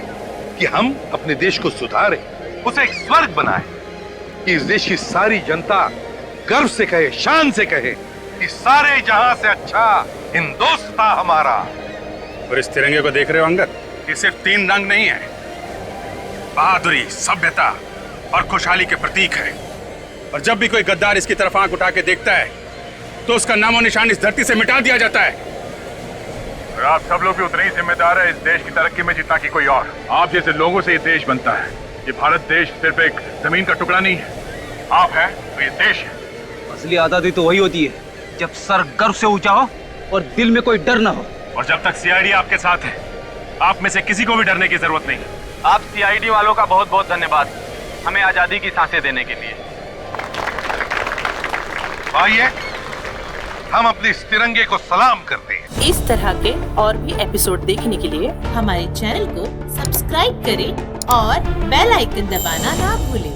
कि हम अपने देश को सुधारें, उसे एक स्वर्ग बनाएं, कि इस देश की सारी जनता गर्व से कहे, शान से कहे कि सारे जहां से अच्छा हिंदुस्तान हमारा। और इस तिरंगे को देख रहे हो अंगद, ये सिर्फ 3 रंग नहीं है, बहादुरी, सभ्यता और खुशहाली के प्रतीक है। और जब भी कोई गद्दार इसकी तरफ आंख उठा के देखता है तो उसका नामो निशान इस धरती से मिटा दिया जाता है। और आप सब लोग भी उतने ही जिम्मेदार है इस देश की तरक्की में जितना कि कोई और। आप जैसे लोगों से ये देश बनता है। ये भारत देश सिर्फ एक जमीन का टुकड़ा नहीं है, आप है तो ये देश है। असली आजादी तो वही होती है जब सर गर्व से ऊंचा हो और दिल में कोई डर ना हो। और जब तक सीआईडी आपके साथ है, आप में से किसी को भी डरने की जरूरत नहीं। आप सीआईडी वालों का बहुत बहुत धन्यवाद हमें आजादी की सांसें देने के लिए। आइए हम अपने इस तिरंगे को सलाम करते हैं। इस तरह के और भी एपिसोड देखने के लिए हमारे चैनल को सब्सक्राइब करें और बेल आइकन दबाना ना भूलें।